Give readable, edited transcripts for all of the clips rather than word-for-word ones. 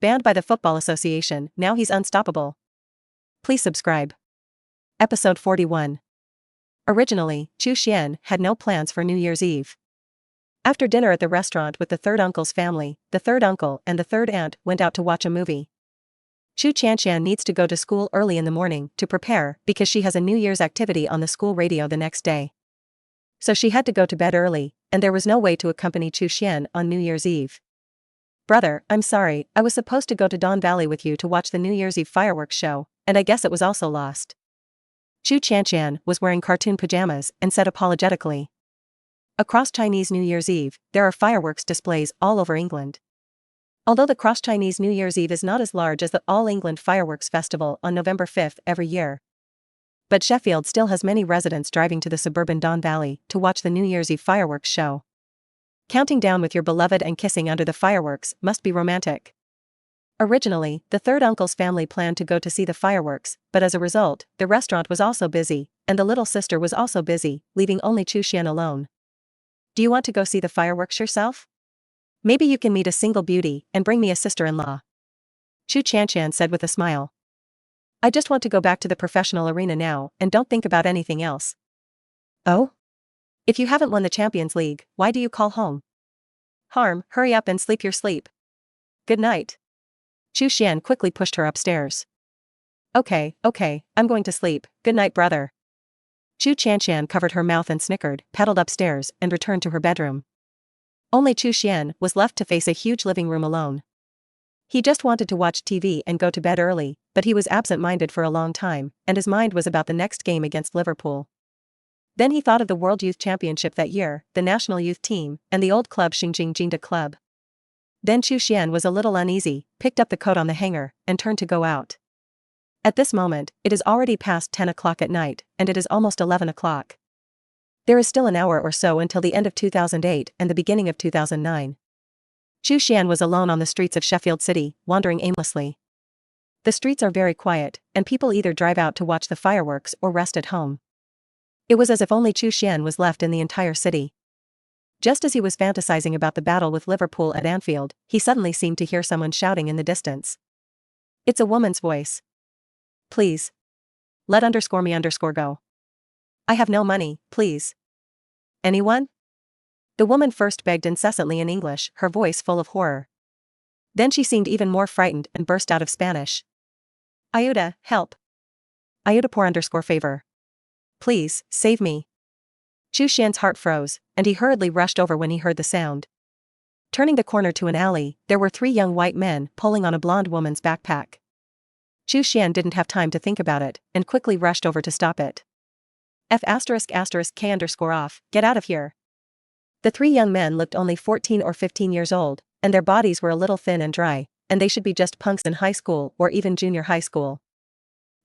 Banned by the Football Association, now he's unstoppable. Please subscribe. Episode 41. Originally, Chu Xuan had no plans for New Year's Eve. After dinner at the restaurant with the third uncle's family, the third uncle and the third aunt went out to watch a movie. Chu Xuan needs to go to school early in the morning to prepare because she has a New Year's activity on the school radio the next day. So she had to go to bed early, and there was no way to accompany Chu Xuan on New Year's Eve. Brother, I'm sorry, I was supposed to go to Don Valley with you to watch the New Year's Eve fireworks show, and I guess it was also lost. Chu Xuan was wearing cartoon pajamas and said apologetically. Across Chinese New Year's Eve, there are fireworks displays all over England. Although the Cross Chinese New Year's Eve is not as large as the All England Fireworks Festival on November 5th every year. But Sheffield still has many residents driving to the suburban Don Valley to watch the New Year's Eve fireworks show. Counting down with your beloved and kissing under the fireworks must be romantic. Originally, the third uncle's family planned to go to see the fireworks, but as a result, the restaurant was also busy, and the little sister was also busy, leaving only Chu Xuan alone. Do you want to go see the fireworks yourself? Maybe you can meet a single beauty and bring me a sister-in-law. Chu Xuan said with a smile. I just want to go back to the professional arena now and don't think about anything else. Oh? If you haven't won the Champions League, why do you call home? Harm, hurry up and sleep your sleep. Good night. Chu Xuan quickly pushed her upstairs. Okay, I'm going to sleep, good night brother. Chu Xuan covered her mouth and snickered, pedaled upstairs, and returned to her bedroom. Only Chu Xuan was left to face a huge living room alone. He just wanted to watch TV and go to bed early, but he was absent-minded for a long time, and his mind was about the next game against Liverpool. Then he thought of the World Youth Championship that year, the national youth team, and the old club Xinjiang Jinda Club. Then Chu Xuan was a little uneasy, picked up the coat on the hanger, and turned to go out. At this moment, it is already past 10 o'clock at night, and it is almost 11 o'clock. There is still an hour or so until the end of 2008 and the beginning of 2009. Chu Xuan was alone on the streets of Sheffield City, wandering aimlessly. The streets are very quiet, and people either drive out to watch the fireworks or rest at home. It was as if only Chu Xuan was left in the entire city. Just as he was fantasizing about the battle with Liverpool at Anfield, he suddenly seemed to hear someone shouting in the distance. It's a woman's voice. Please. Let _me_ go. I have no money, please. Anyone? The woman first begged incessantly in English, her voice full of horror. Then she seemed even more frightened and burst out of Spanish. Ayuda, help. Ayuda por favor. Please, save me. Chu Xuan's heart froze, and he hurriedly rushed over when he heard the sound. Turning the corner to an alley, there were 3 young white men pulling on a blonde woman's backpack. Chu Xuan didn't have time to think about it, and quickly rushed over to stop it. F***K_off, get out of here. The 3 young men looked only 14 or 15 years old, and their bodies were a little thin and dry, and they should be just punks in high school or even junior high school.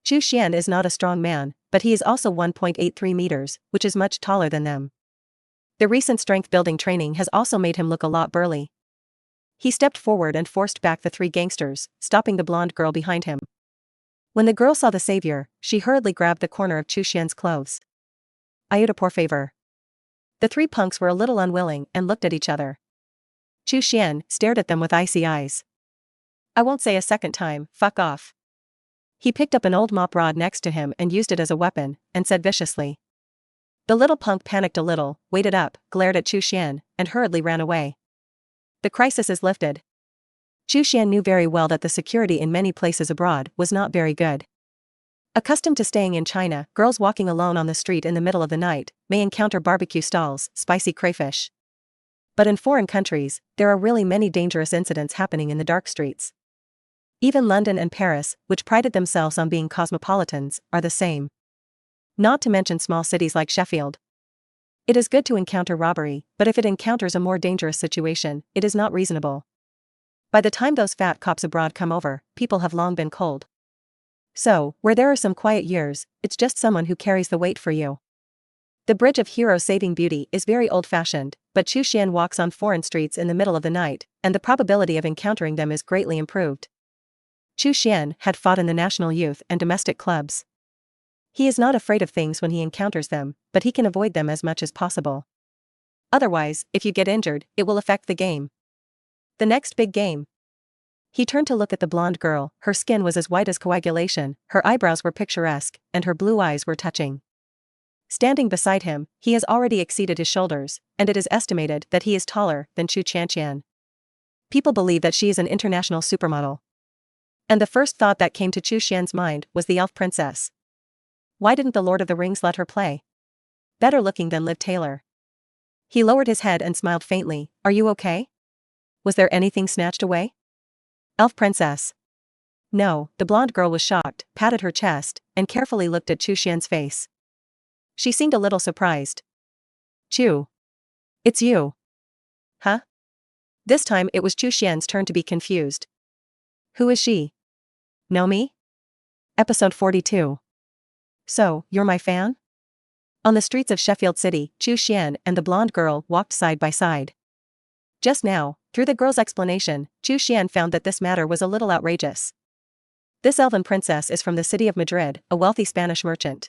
Chu Xuan is not a strong man, but he is also 1.83 meters, which is much taller than them. The recent strength-building training has also made him look a lot burly. He stepped forward and forced back the 3 gangsters, stopping the blonde girl behind him. When the girl saw the savior, she hurriedly grabbed the corner of Chu Xuan's clothes. Ayuda por favor. The 3 punks were a little unwilling and looked at each other. Chu Xuan stared at them with icy eyes. I won't say a second time, fuck off. He picked up an old mop rod next to him and used it as a weapon, and said viciously. The little punk panicked a little, waited up, glared at Chu Xuan, and hurriedly ran away. The crisis is lifted. Chu Xuan knew very well that the security in many places abroad was not very good. Accustomed to staying in China, girls walking alone on the street in the middle of the night may encounter barbecue stalls, spicy crayfish. But in foreign countries, there are really many dangerous incidents happening in the dark streets. Even London and Paris, which prided themselves on being cosmopolitans, are the same. Not to mention small cities like Sheffield. It is good to encounter robbery, but if it encounters a more dangerous situation, it is not reasonable. By the time those fat cops abroad come over, people have long been cold. So, where there are some quiet years, it's just someone who carries the weight for you. The bridge of hero saving beauty is very old-fashioned, but Chu Xuan walks on foreign streets in the middle of the night, and the probability of encountering them is greatly improved. Chu Xuan had fought in the national youth and domestic clubs. He is not afraid of things when he encounters them, but he can avoid them as much as possible. Otherwise, if you get injured, it will affect the game. The next big game. He turned to look at the blonde girl. Her skin was as white as coagulation, her eyebrows were picturesque, and her blue eyes were touching. Standing beside him, he has already exceeded his shoulders, and it is estimated that he is taller than Chu Xuan. People believe that she is an international supermodel. And the first thought that came to Chu Xuan's mind was the elf princess. Why didn't the Lord of the Rings let her play? Better looking than Liv Taylor. He lowered his head and smiled faintly. Are you okay? Was there anything snatched away? Elf princess. No, the blonde girl was shocked, patted her chest, and carefully looked at Chu Xuan's face. She seemed a little surprised. Chu. It's you. Huh? This time it was Chu Xuan's turn to be confused. Who is she? Know me? Episode 42. So, you're my fan? On the streets of Sheffield City, Chu Xuan and the blonde girl walked side by side. Just now, through the girl's explanation, Chu Xuan found that this matter was a little outrageous. This elven princess is from the city of Madrid, a wealthy Spanish merchant.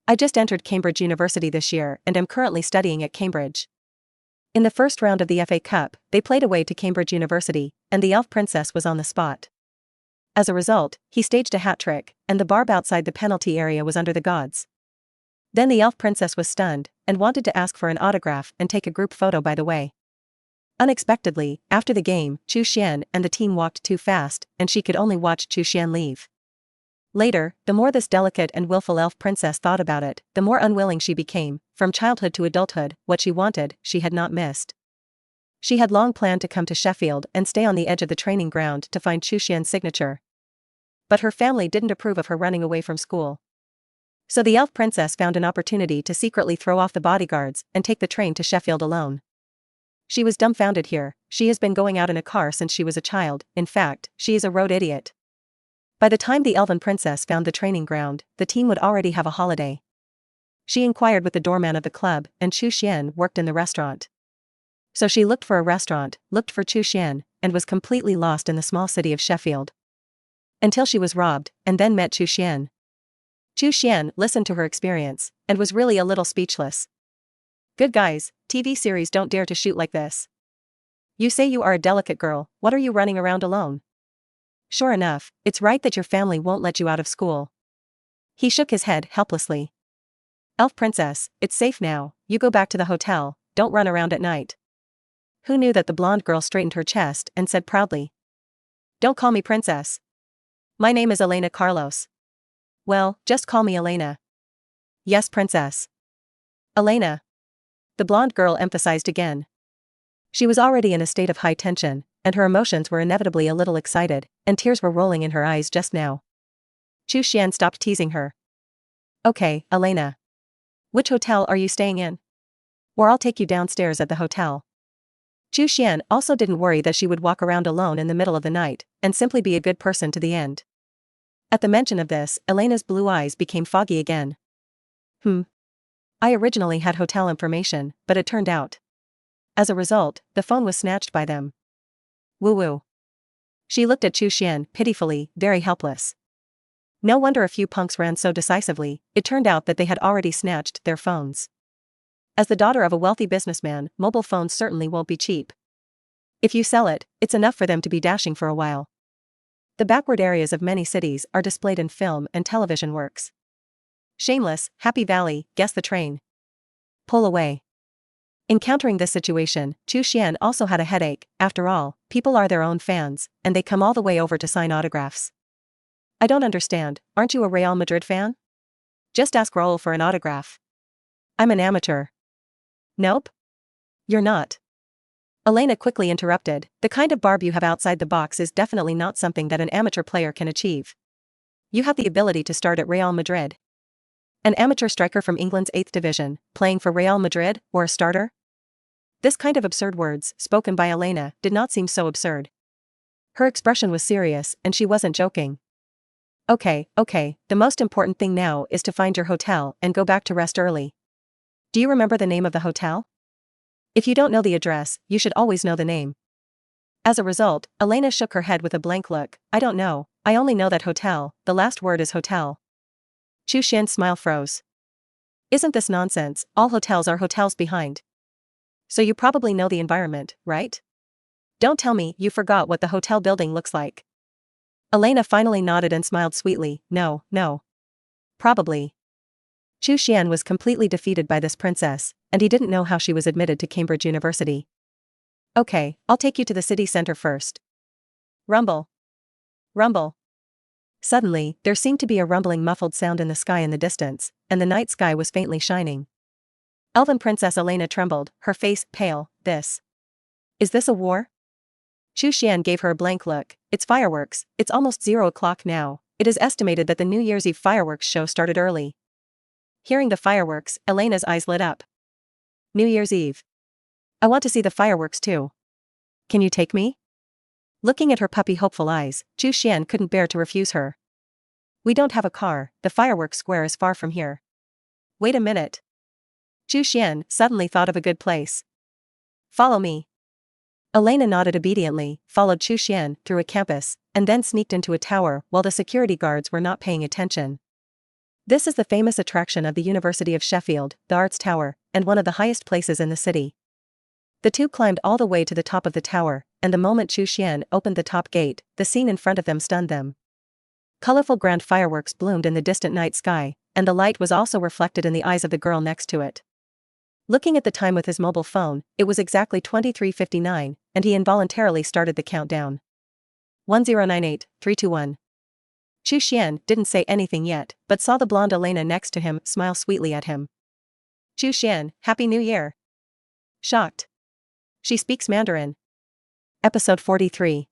I just entered Cambridge University this year and am currently studying at Cambridge. In the first round of the FA Cup, they played away to Cambridge University, and the elf princess was on the spot. As a result, he staged a hat trick, and the barb outside the penalty area was under the gods. Then the elf princess was stunned, and wanted to ask for an autograph and take a group photo by the way. Unexpectedly, after the game, Chu Xuan and the team walked too fast, and she could only watch Chu Xuan leave. Later, the more this delicate and willful elf princess thought about it, the more unwilling she became. From childhood to adulthood, what she wanted, she had not missed. She had long planned to come to Sheffield and stay on the edge of the training ground to find Chu Xuan's signature. But her family didn't approve of her running away from school. So the elf princess found an opportunity to secretly throw off the bodyguards and take the train to Sheffield alone. She was dumbfounded here. She has been going out in a car since she was a child. In fact, she is a road idiot. By the time the elven princess found the training ground, the team would already have a holiday. She inquired with the doorman of the club, and Chu Xuan worked in the restaurant. So she looked for a restaurant, looked for Chu Xuan, and was completely lost in the small city of Sheffield. Until she was robbed, and then met Chu Xuan. Chu Xuan listened to her experience, and was really a little speechless. Good guys, TV series don't dare to shoot like this. You say you are a delicate girl, what are you running around alone? Sure enough, it's right that your family won't let you out of school. He shook his head helplessly. Elf princess, it's safe now, you go back to the hotel, don't run around at night. Who knew that the blonde girl straightened her chest and said proudly. Don't call me princess. My name is Elena Carlos. Well, just call me Elena. Yes, princess. Elena. The blonde girl emphasized again. She was already in a state of high tension, and her emotions were inevitably a little excited, and tears were rolling in her eyes just now. Chu Xuan stopped teasing her. Okay, Elena. Which hotel are you staying in? Or I'll take you downstairs at the hotel. Chu Xuan also didn't worry that she would walk around alone in the middle of the night, and simply be a good person to the end. At the mention of this, Elena's blue eyes became foggy again. I originally had hotel information, but it turned out. As a result, the phone was snatched by them. Woo-woo. She looked at Chu Xuan, pitifully, very helpless. No wonder a few punks ran so decisively. It turned out that they had already snatched their phones. As the daughter of a wealthy businessman, mobile phones certainly won't be cheap. If you sell it, it's enough for them to be dashing for a while. The backward areas of many cities are displayed in film and television works. Shameless, Happy Valley, guess the train. Pull away. Encountering this situation, Chu Xuan also had a headache. After all, people are their own fans, and they come all the way over to sign autographs. I don't understand, aren't you a Real Madrid fan? Just ask Raul for an autograph. I'm an amateur. Nope. You're not. Elena quickly interrupted, the kind of barb you have outside the box is definitely not something that an amateur player can achieve. You have the ability to start at Real Madrid. An amateur striker from England's 8th division, playing for Real Madrid, or a starter? This kind of absurd words, spoken by Elena, did not seem so absurd. Her expression was serious, and she wasn't joking. Okay, the most important thing now is to find your hotel and go back to rest early. Do you remember the name of the hotel? If you don't know the address, you should always know the name. As a result, Elena shook her head with a blank look. I don't know, I only know that hotel, the last word is hotel. Chu Xuan's smile froze. Isn't this nonsense? All hotels are hotels behind. So you probably know the environment, right? Don't tell me you forgot what the hotel building looks like. Elena finally nodded and smiled sweetly. No. Probably. Chu Xuan was completely defeated by this princess, and he didn't know how she was admitted to Cambridge University. Okay, I'll take you to the city center first. Rumble. Rumble. Suddenly, there seemed to be a rumbling muffled sound in the sky in the distance, and the night sky was faintly shining. Elven Princess Elena trembled, her face pale. Is this a war? Chu Xuan gave her a blank look. It's fireworks, it's almost 0 o'clock now. It is estimated that the New Year's Eve fireworks show started early. Hearing the fireworks, Elena's eyes lit up. New Year's Eve. I want to see the fireworks too. Can you take me? Looking at her puppy hopeful eyes, Chu Xuan couldn't bear to refuse her. We don't have a car, the fireworks square is far from here. Wait a minute. Chu Xuan suddenly thought of a good place. Follow me. Elena nodded obediently, followed Chu Xuan through a campus, and then sneaked into a tower while the security guards were not paying attention. This is the famous attraction of the University of Sheffield, the Arts Tower, and one of the highest places in the city. The two climbed all the way to the top of the tower, and the moment Chu Xuan opened the top gate, the scene in front of them stunned them. Colorful grand fireworks bloomed in the distant night sky, and the light was also reflected in the eyes of the girl next to it. Looking at the time with his mobile phone, it was exactly 23:59, and he involuntarily started the countdown. 1098, 321. Chu Xuan didn't say anything yet, but saw the blonde Elena next to him smile sweetly at him. Chu Xuan, Happy New Year. Shocked. She speaks Mandarin. Episode 43.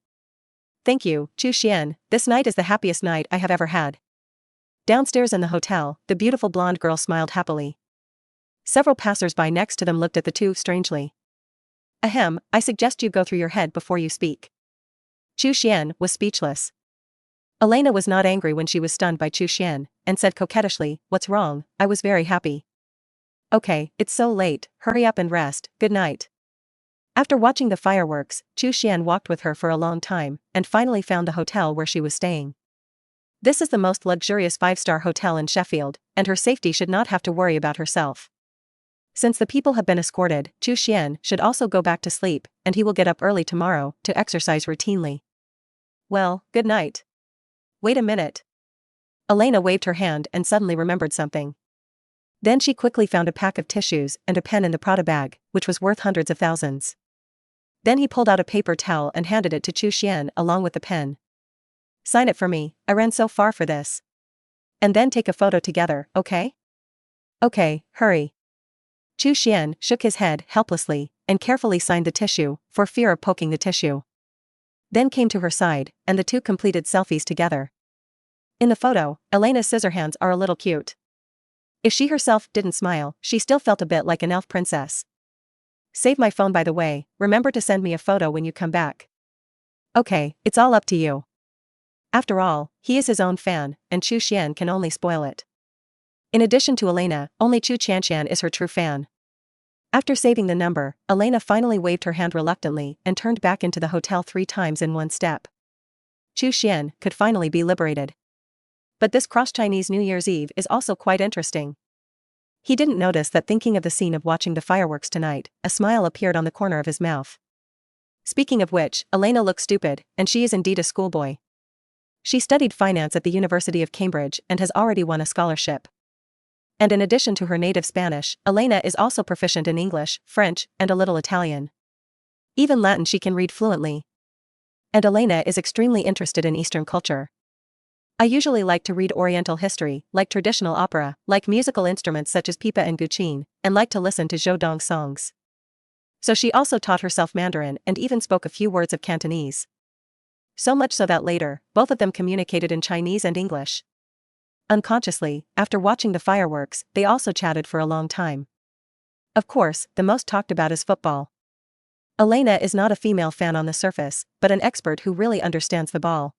Thank you, Chu Xuan, this night is the happiest night I have ever had. Downstairs in the hotel, the beautiful blonde girl smiled happily. Several passers-by next to them looked at the two strangely. Ahem, I suggest you go through your head before you speak. Chu Xuan was speechless. Elena was not angry when she was stunned by Chu Xuan, and said coquettishly, What's wrong? I was very happy. Okay, it's so late, hurry up and rest, good night. After watching the fireworks, Chu Xuan walked with her for a long time, and finally found the hotel where she was staying. This is the most luxurious 5-star hotel in Sheffield, and her safety should not have to worry about herself. Since the people have been escorted, Chu Xuan should also go back to sleep, and he will get up early tomorrow to exercise routinely. Well, good night. Wait a minute. Elena waved her hand and suddenly remembered something. Then she quickly found a pack of tissues and a pen in the Prada bag, which was worth hundreds of thousands. Then he pulled out a paper towel and handed it to Chu Xuan along with the pen. Sign it for me, I ran so far for this. And then take a photo together, okay? Okay, hurry. Chu Xuan shook his head helplessly and carefully signed the tissue for fear of poking the tissue. Then came to her side, and the two completed selfies together. In the photo, Elena's scissor hands are a little cute. If she herself didn't smile, she still felt a bit like an elf princess. Save my phone by the way, remember to send me a photo when you come back. Okay, it's all up to you. After all, he is his own fan, and Chu Xuan can only spoil it. In addition to Elena, only Chu Xuan is her true fan. After saving the number, Elena finally waved her hand reluctantly and turned back into the hotel 3 times in one step. Chu Xuan could finally be liberated. But this cross-Chinese New Year's Eve is also quite interesting. He didn't notice that thinking of the scene of watching the fireworks tonight, a smile appeared on the corner of his mouth. Speaking of which, Elena looks stupid, and she is indeed a schoolboy. She studied finance at the University of Cambridge and has already won a scholarship. And in addition to her native Spanish, Elena is also proficient in English, French, and a little Italian. Even Latin she can read fluently. And Elena is extremely interested in Eastern culture. I usually like to read Oriental history, like traditional opera, like musical instruments such as pipa and guqin, and like to listen to zhou dong songs. So she also taught herself Mandarin and even spoke a few words of Cantonese. So much so that later, both of them communicated in Chinese and English. Unconsciously, after watching the fireworks, they also chatted for a long time. Of course, the most talked about is football. Elena is not a female fan on the surface, but an expert who really understands the ball.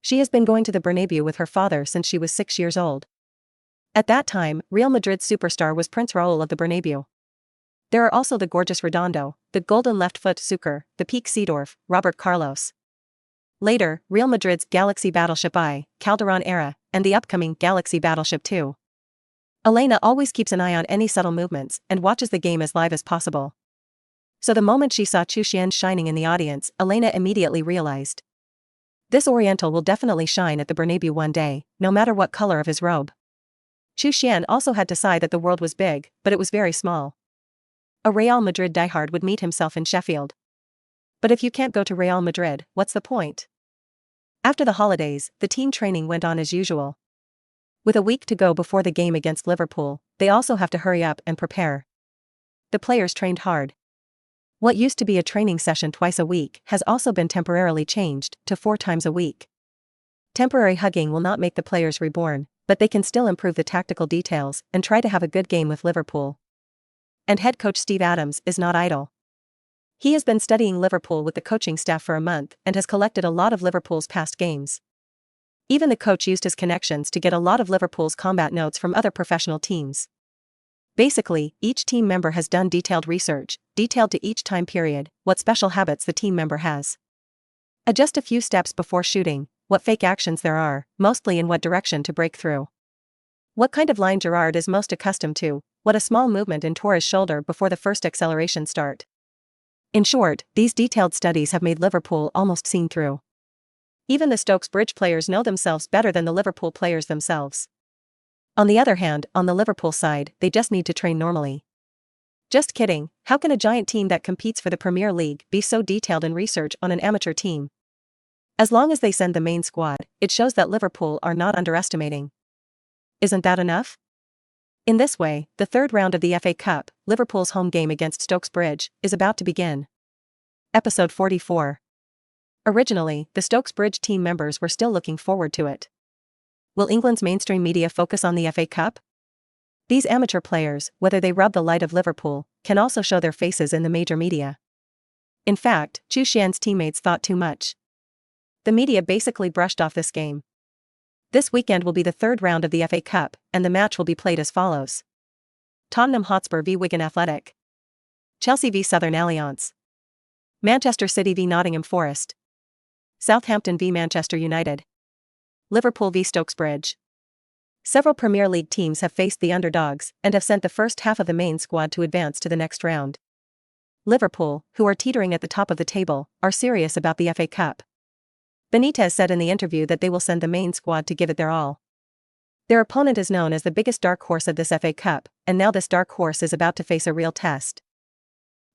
She has been going to the Bernabeu with her father since she was 6 years old. At that time, Real Madrid's superstar was Prince Raul of the Bernabeu. There are also the gorgeous Redondo, the golden left-foot Suker, the peak Seedorf, Robert Carlos. Later, Real Madrid's Galaxy Battleship I, Calderon era, and the upcoming Galaxy Battleship II. Elena always keeps an eye on any subtle movements and watches the game as live as possible. So the moment she saw Chu Xuan shining in the audience, Elena immediately realized. This Oriental will definitely shine at the Bernabeu one day, no matter what color of his robe. Chu Xuan also had to sigh that the world was big, but it was very small. A Real Madrid diehard would meet himself in Sheffield. But if you can't go to Real Madrid, what's the point? After the holidays, the team training went on as usual. With a week to go before the game against Liverpool, they also have to hurry up and prepare. The players trained hard. What used to be a training session twice a week has also been temporarily changed to 4 times a week. Temporary hugging will not make the players reborn, but they can still improve the tactical details and try to have a good game with Liverpool. And head coach Steve Adams is not idle. He has been studying Liverpool with the coaching staff for a month and has collected a lot of Liverpool's past games. Even the coach used his connections to get a lot of Liverpool's combat notes from other professional teams. Basically, each team member has done detailed research, detailed to each time period, what special habits the team member has. Adjust a few steps before shooting, what fake actions there are, mostly in what direction to break through. What kind of line Gerrard is most accustomed to, what a small movement in Torres' shoulder before the first acceleration start. In short, these detailed studies have made Liverpool almost seen through. Even the Stokes Bridge players know themselves better than the Liverpool players themselves. On the other hand, on the Liverpool side, they just need to train normally. Just kidding, how can a giant team that competes for the Premier League be so detailed in research on an amateur team? As long as they send the main squad, it shows that Liverpool are not underestimating. Isn't that enough? In this way, the third round of the FA Cup, Liverpool's home game against Stokes Bridge, is about to begin. Episode 44. Originally, the Stokes Bridge team members were still looking forward to it. Will England's mainstream media focus on the FA Cup? These amateur players, whether they rub the light of Liverpool, can also show their faces in the major media. In fact, Chu Xuan's teammates thought too much. The media basically brushed off this game. This weekend will be the third round of the FA Cup, and the match will be played as follows. Tottenham Hotspur v Wigan Athletic. Chelsea v Southern Alliance. Manchester City v Nottingham Forest. Southampton v Manchester United. Liverpool v Stokes Bridge. Several Premier League teams have faced the underdogs and have sent the first half of the main squad to advance to the next round. Liverpool, who are teetering at the top of the table, are serious about the FA Cup. Benitez said in the interview that they will send the main squad to give it their all. Their opponent is known as the biggest dark horse of this FA Cup, and now this dark horse is about to face a real test.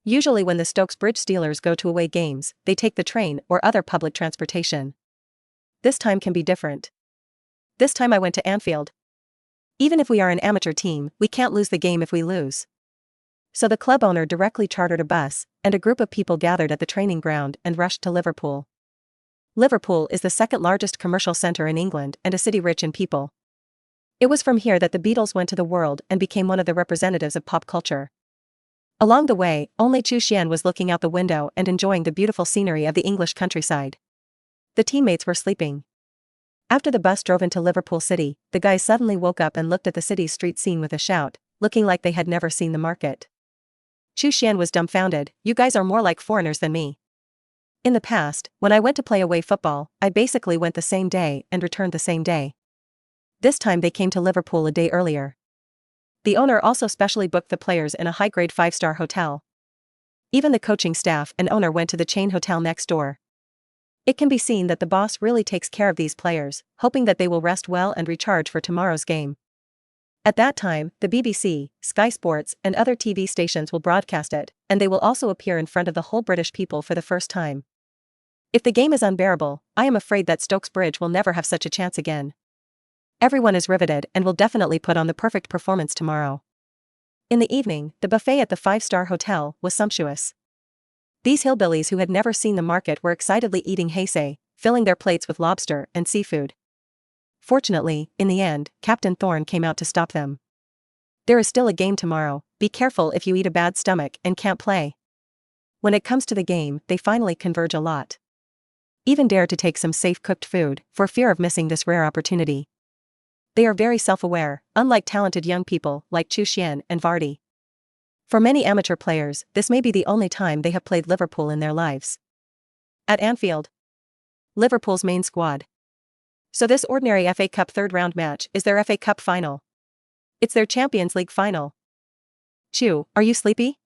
Usually when the Stokes Bridge Steelers go to away games, they take the train or other public transportation. This time can be different. This time I went to Anfield. Even if we are an amateur team, we can't lose the game if we lose. So the club owner directly chartered a bus, and a group of people gathered at the training ground and rushed to Liverpool. Liverpool is the second largest commercial centre in England and a city rich in people. It was from here that the Beatles went to the world and became one of the representatives of pop culture. Along the way, only Chu Xuan was looking out the window and enjoying the beautiful scenery of the English countryside. The teammates were sleeping. After the bus drove into Liverpool City, the guys suddenly woke up and looked at the city's street scene with a shout, looking like they had never seen the market. Chu Xuan was dumbfounded. You guys are more like foreigners than me. In the past, when I went to play away football, I basically went the same day and returned the same day. This time they came to Liverpool a day earlier. The owner also specially booked the players in a high-grade 5-star hotel. Even the coaching staff and owner went to the chain hotel next door. It can be seen that the boss really takes care of these players, hoping that they will rest well and recharge for tomorrow's game. At that time, the BBC, Sky Sports, and other TV stations will broadcast it, and they will also appear in front of the whole British people for the first time. If the game is unbearable, I am afraid that Stokes Bridge will never have such a chance again. Everyone is riveted and will definitely put on the perfect performance tomorrow. In the evening, the buffet at the 5-star hotel was sumptuous. These hillbillies who had never seen the market were excitedly eating heisei, filling their plates with lobster and seafood. Fortunately, in the end, Captain Thorne came out to stop them. There is still a game tomorrow, be careful if you eat a bad stomach and can't play. When it comes to the game, they finally converge a lot. Even dare to take some safe cooked food, for fear of missing this rare opportunity. They are very self-aware, unlike talented young people like Chu Xuan and Vardy. For many amateur players, this may be the only time they have played Liverpool in their lives. At Anfield. Liverpool's main squad. So this ordinary FA Cup third-round match is their FA Cup final. It's their Champions League final. Chu, are you sleepy?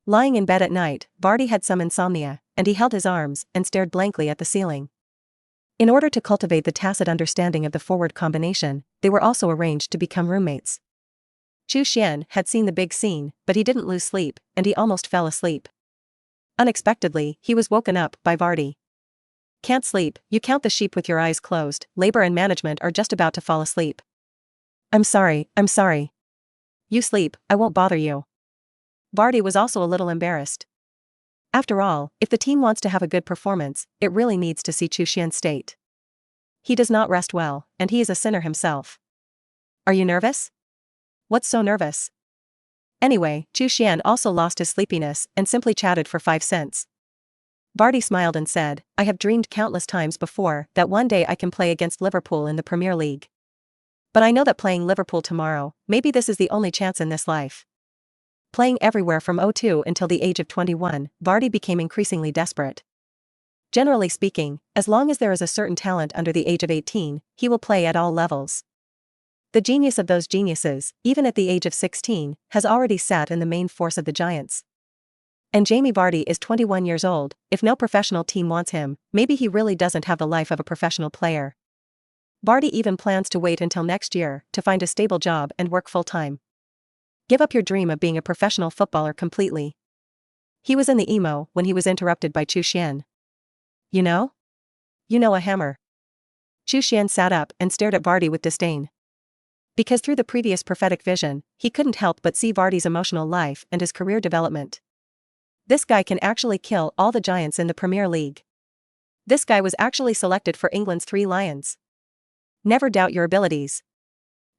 Lying in bed at night, Vardy had some insomnia, and he held his arms and stared blankly at the ceiling. In order to cultivate the tacit understanding of the forward combination, they were also arranged to become roommates. Chu Xuan had seen the big scene, but he didn't lose sleep, and he almost fell asleep. Unexpectedly, he was woken up by Vardy. Can't sleep, you count the sheep with your eyes closed, labor and management are just about to fall asleep. I'm sorry. You sleep, I won't bother you. Vardy was also a little embarrassed. After all, if the team wants to have a good performance, it really needs to see Chu Xuan's state. He does not rest well, and he is a sinner himself. Are you nervous? What's so nervous? Anyway, Chu Xuan also lost his sleepiness and simply chatted for 5 cents. Vardy smiled and said, I have dreamed countless times before that one day I can play against Liverpool in the Premier League. But I know that playing Liverpool tomorrow, maybe this is the only chance in this life. Playing everywhere from 02 until the age of 21, Vardy became increasingly desperate. Generally speaking, as long as there is a certain talent under the age of 18, he will play at all levels. The genius of those geniuses, even at the age of 16, has already sat in the main force of the Giants. And Jamie Vardy is 21 years old. If no professional team wants him, maybe he really doesn't have the life of a professional player. Vardy even plans to wait until next year to find a stable job and work full-time. Give up your dream of being a professional footballer completely. He was in the emo when he was interrupted by Chu Xuan. You know? You know, a hammer. Chu Xuan sat up and stared at Vardy with disdain. Because through the previous prophetic vision, he couldn't help but see Vardy's emotional life and his career development. This guy can actually kill all the giants in the Premier League. This guy was actually selected for England's 3 Lions. Never doubt your abilities.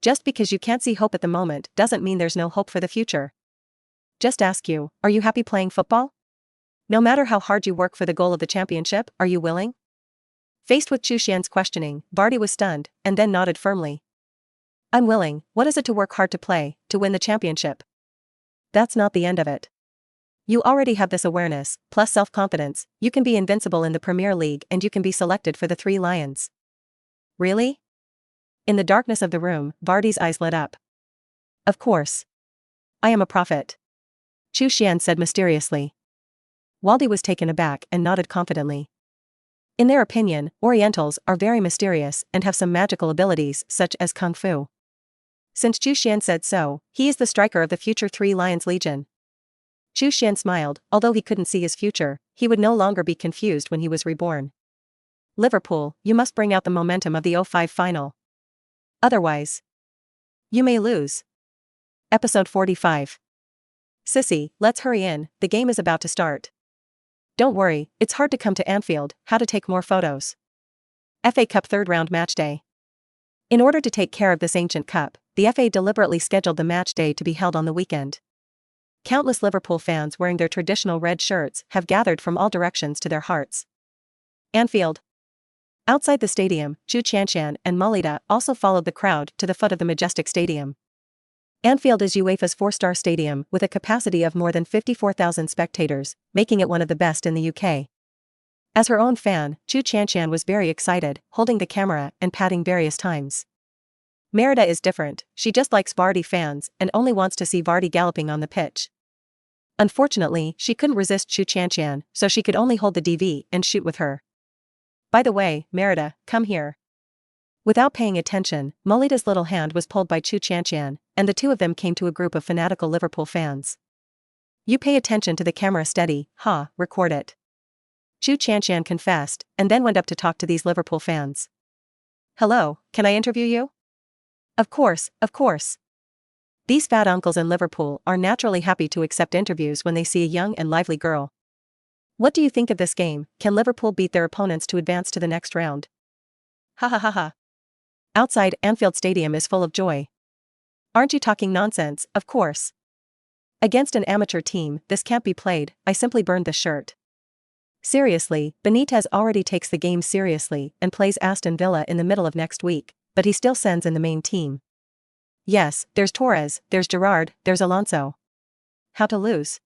Just because you can't see hope at the moment doesn't mean there's no hope for the future. Just ask you, are you happy playing football? No matter how hard you work for the goal of the championship, are you willing? Faced with Chu Xuan's questioning, Vardy was stunned, and then nodded firmly. I'm willing. What is it to work hard to play, to win the championship? That's not the end of it. You already have this awareness, plus self-confidence, you can be invincible in the Premier League and you can be selected for the 3 Lions. Really? In the darkness of the room, Vardy's eyes lit up. Of course. I am a prophet. Chu Xuan said mysteriously. Vardy was taken aback and nodded confidently. In their opinion, Orientals are very mysterious and have some magical abilities such as Kung Fu. Since Chu Xuan said so, he is the striker of the future 3 Lions Legion. Chu Xuan smiled. Although he couldn't see his future, he would no longer be confused when he was reborn. Liverpool, you must bring out the momentum of the 05 final. Otherwise, you may lose. Episode 45. Sissy, let's hurry in, the game is about to start. Don't worry, it's hard to come to Anfield. How to take more photos. FA Cup 3rd round match day. In order to take care of this ancient cup, the FA deliberately scheduled the match day to be held on the weekend. Countless Liverpool fans wearing their traditional red shirts have gathered from all directions to their hearts. Anfield. Outside the stadium, Chu Xuan and Mulita also followed the crowd to the foot of the majestic stadium. Anfield is UEFA's 4-star stadium with a capacity of more than 54,000 spectators, making it one of the best in the UK. As her own fan, Chu Xuan was very excited, holding the camera and patting various times. Merida is different, she just likes Vardy fans and only wants to see Vardy galloping on the pitch. Unfortunately, she couldn't resist Chu Xuan, so she could only hold the DV and shoot with her. By the way, Merida, come here. Without paying attention, Mulita's little hand was pulled by Chu Xuan, and the two of them came to a group of fanatical Liverpool fans. You pay attention to the camera steady, record it. Chu Xuan confessed, and then went up to talk to these Liverpool fans. Hello, can I interview you? Of course. These fat uncles in Liverpool are naturally happy to accept interviews when they see a young and lively girl. What do you think of this game? Can Liverpool beat their opponents to advance to the next round? Ha. Outside, Anfield Stadium is full of joy. Aren't you talking nonsense? Of course. Against an amateur team, this can't be played. I simply burned this shirt. Seriously, Benitez already takes the game seriously and plays Aston Villa in the middle of next week, but he still sends in the main team. Yes, there's Torres, there's Gerrard, there's Alonso. How to lose?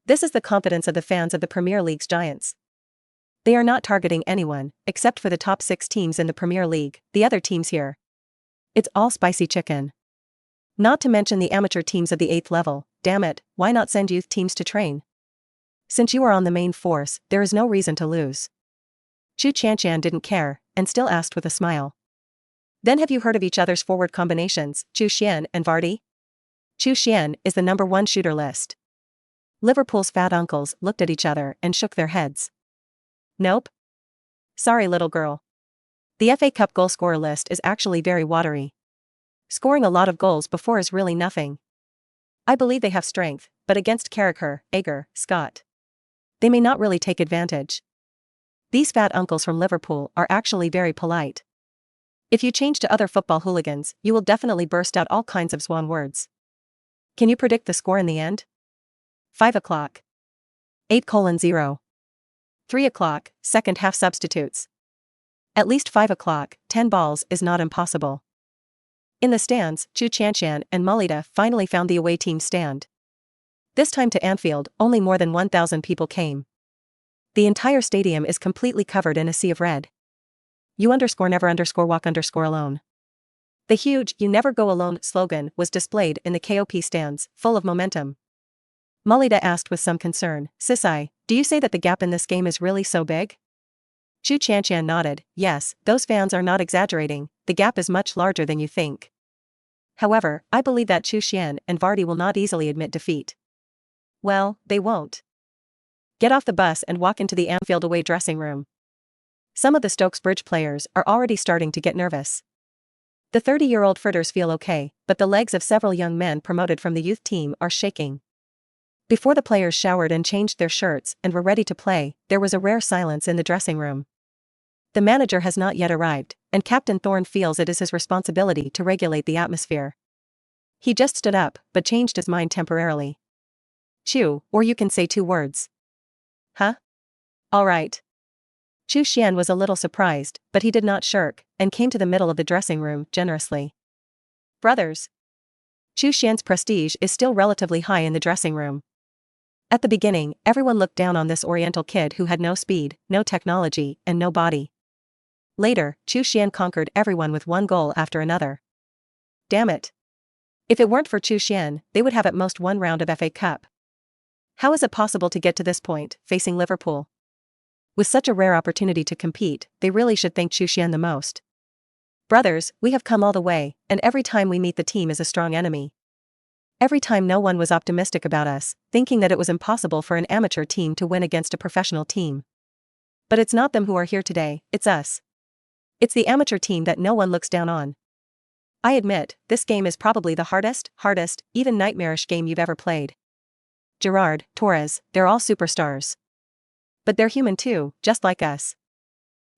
This is the confidence of the fans of the Premier League's giants. They are not targeting anyone, except for the top 6 teams in the Premier League, the other teams here. It's all spicy chicken. Not to mention the amateur teams of the 8th level, damn it, why not send youth teams to train? Since you are on the main force, there is no reason to lose. Chu Xuan didn't care, and still asked with a smile. Then have you heard of each other's forward combinations, Chu Xuan and Vardy? Chu Xuan is the #1 shooter list. Liverpool's fat uncles looked at each other and shook their heads. Nope. Sorry little girl. The FA Cup goalscorer list is actually very watery. Scoring a lot of goals before is really nothing. I believe they have strength, but against Carragher, Ager, Scott, they may not really take advantage. These fat uncles from Liverpool are actually very polite. If you change to other football hooligans, you will definitely burst out all kinds of swan words. Can you predict the score in the end? 5 o'clock. 8:0. 3 o'clock, second half substitutes. At least 5 o'clock, 10 balls is not impossible. In the stands, Chu Xuan and Mulita finally found the away team stand. This time to Anfield, only more than 1,000 people came. The entire stadium is completely covered in a sea of red. You_never_walk_alone. The huge "You Never Go Alone" slogan was displayed in the KOP stands, full of momentum. Mulita asked with some concern, Sisai, do you say that the gap in this game is really so big? Chu Xuan nodded, yes, those fans are not exaggerating, the gap is much larger than you think. However, I believe that Chu Xuan and Vardy will not easily admit defeat. Well, they won't. Get off the bus and walk into the Anfield away dressing room. Some of the Stokes Bridge players are already starting to get nervous. The 30-year-old fritters feel okay, but the legs of several young men promoted from the youth team are shaking. Before the players showered and changed their shirts and were ready to play, there was a rare silence in the dressing room. The manager has not yet arrived, and Captain Thorne feels it is his responsibility to regulate the atmosphere. He just stood up, but changed his mind temporarily. Chu, or you can say 2 words. Huh? All right. Chu Xuan was a little surprised, but he did not shirk, and came to the middle of the dressing room generously. Brothers. Chu Xuan's prestige is still relatively high in the dressing room. At the beginning, everyone looked down on this Oriental kid who had no speed, no technology, and no body. Later, Chu Xuan conquered everyone with one goal after another. Damn it. If it weren't for Chu Xuan, they would have at most 1 round of FA Cup. How is it possible to get to this point, facing Liverpool? With such a rare opportunity to compete, they really should thank Chu Xuan the most. Brothers, we have come all the way, and every time we meet the team is a strong enemy. Every time no one was optimistic about us, thinking that it was impossible for an amateur team to win against a professional team. But it's not them who are here today, it's us. It's the amateur team that no one looks down on. I admit, this game is probably the hardest, even nightmarish game you've ever played. Gerrard, Torres, they're all superstars. But they're human too, just like us.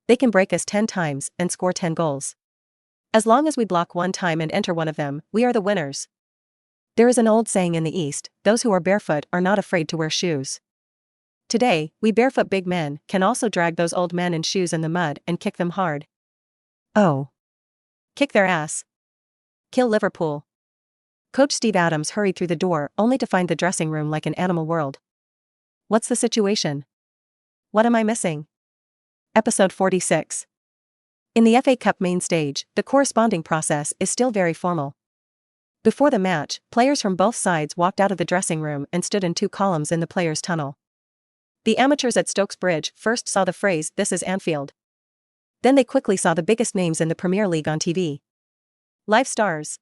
They can break us 10 times and score 10 goals. As long as we block 1 time and enter one of them, we are the winners. There is an old saying in the East, those who are barefoot are not afraid to wear shoes. Today, we barefoot big men can also drag those old men in shoes in the mud and kick them hard. Oh. Kick their ass. Kill Liverpool. Coach Steve Adams hurried through the door only to find the dressing room like an animal world. What's the situation? What am I missing? Episode 46. In the FA Cup main stage, the corresponding process is still very formal. Before the match, players from both sides walked out of the dressing room and stood in 2 columns in the players' tunnel. The amateurs at Stokes Bridge first saw the phrase, "This is Anfield." Then they quickly saw the biggest names in the Premier League on TV. Live stars.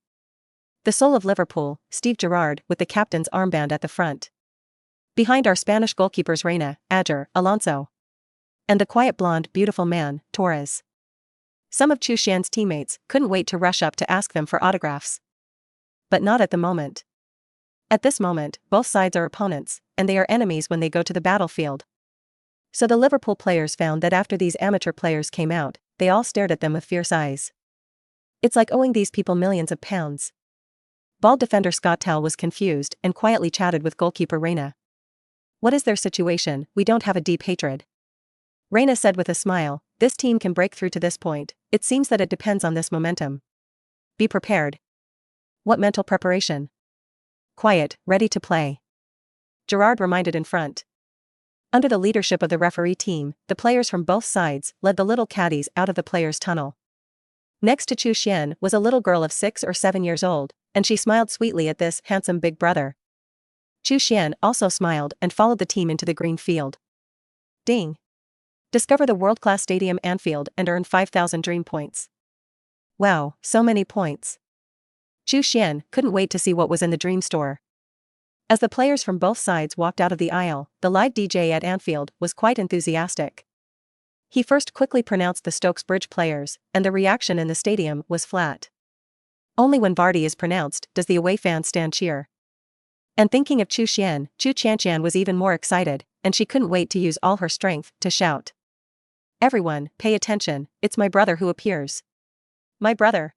The soul of Liverpool, Steve Gerrard, with the captain's armband at the front. Behind are Spanish goalkeepers Reina, Ager, Alonso. And the quiet blonde, beautiful man, Torres. Some of Chu Xuan's teammates couldn't wait to rush up to ask them for autographs. But not at the moment. At this moment, both sides are opponents, and they are enemies when they go to the battlefield. So the Liverpool players found that after these amateur players came out, they all stared at them with fierce eyes. It's like owing these people millions of pounds. Bald defender Scott Tell was confused and quietly chatted with goalkeeper Reina. What is their situation? We don't have a deep hatred. Reina said with a smile, this team can break through to this point, it seems that it depends on this momentum. Be prepared. What mental preparation? Quiet, ready to play. Gerrard reminded in front. Under the leadership of the referee team, the players from both sides led the little caddies out of the players' tunnel. Next to Chu Xuan was a little girl of 6 or 7 years old, and she smiled sweetly at this handsome big brother. Chu Xuan also smiled and followed the team into the green field. Ding! Discover the world-class stadium Anfield and earn 5,000 dream points. Wow, so many points. Chu Xuan couldn't wait to see what was in the dream store. As the players from both sides walked out of the aisle, the live DJ at Anfield was quite enthusiastic. He first quickly pronounced the Stokes Bridge players, and the reaction in the stadium was flat. Only when Vardy is pronounced does the away fans stand cheer. And thinking of Chu Xuan, Chu Xuan was even more excited, and she couldn't wait to use all her strength to shout. Everyone, pay attention, it's my brother who appears. My brother.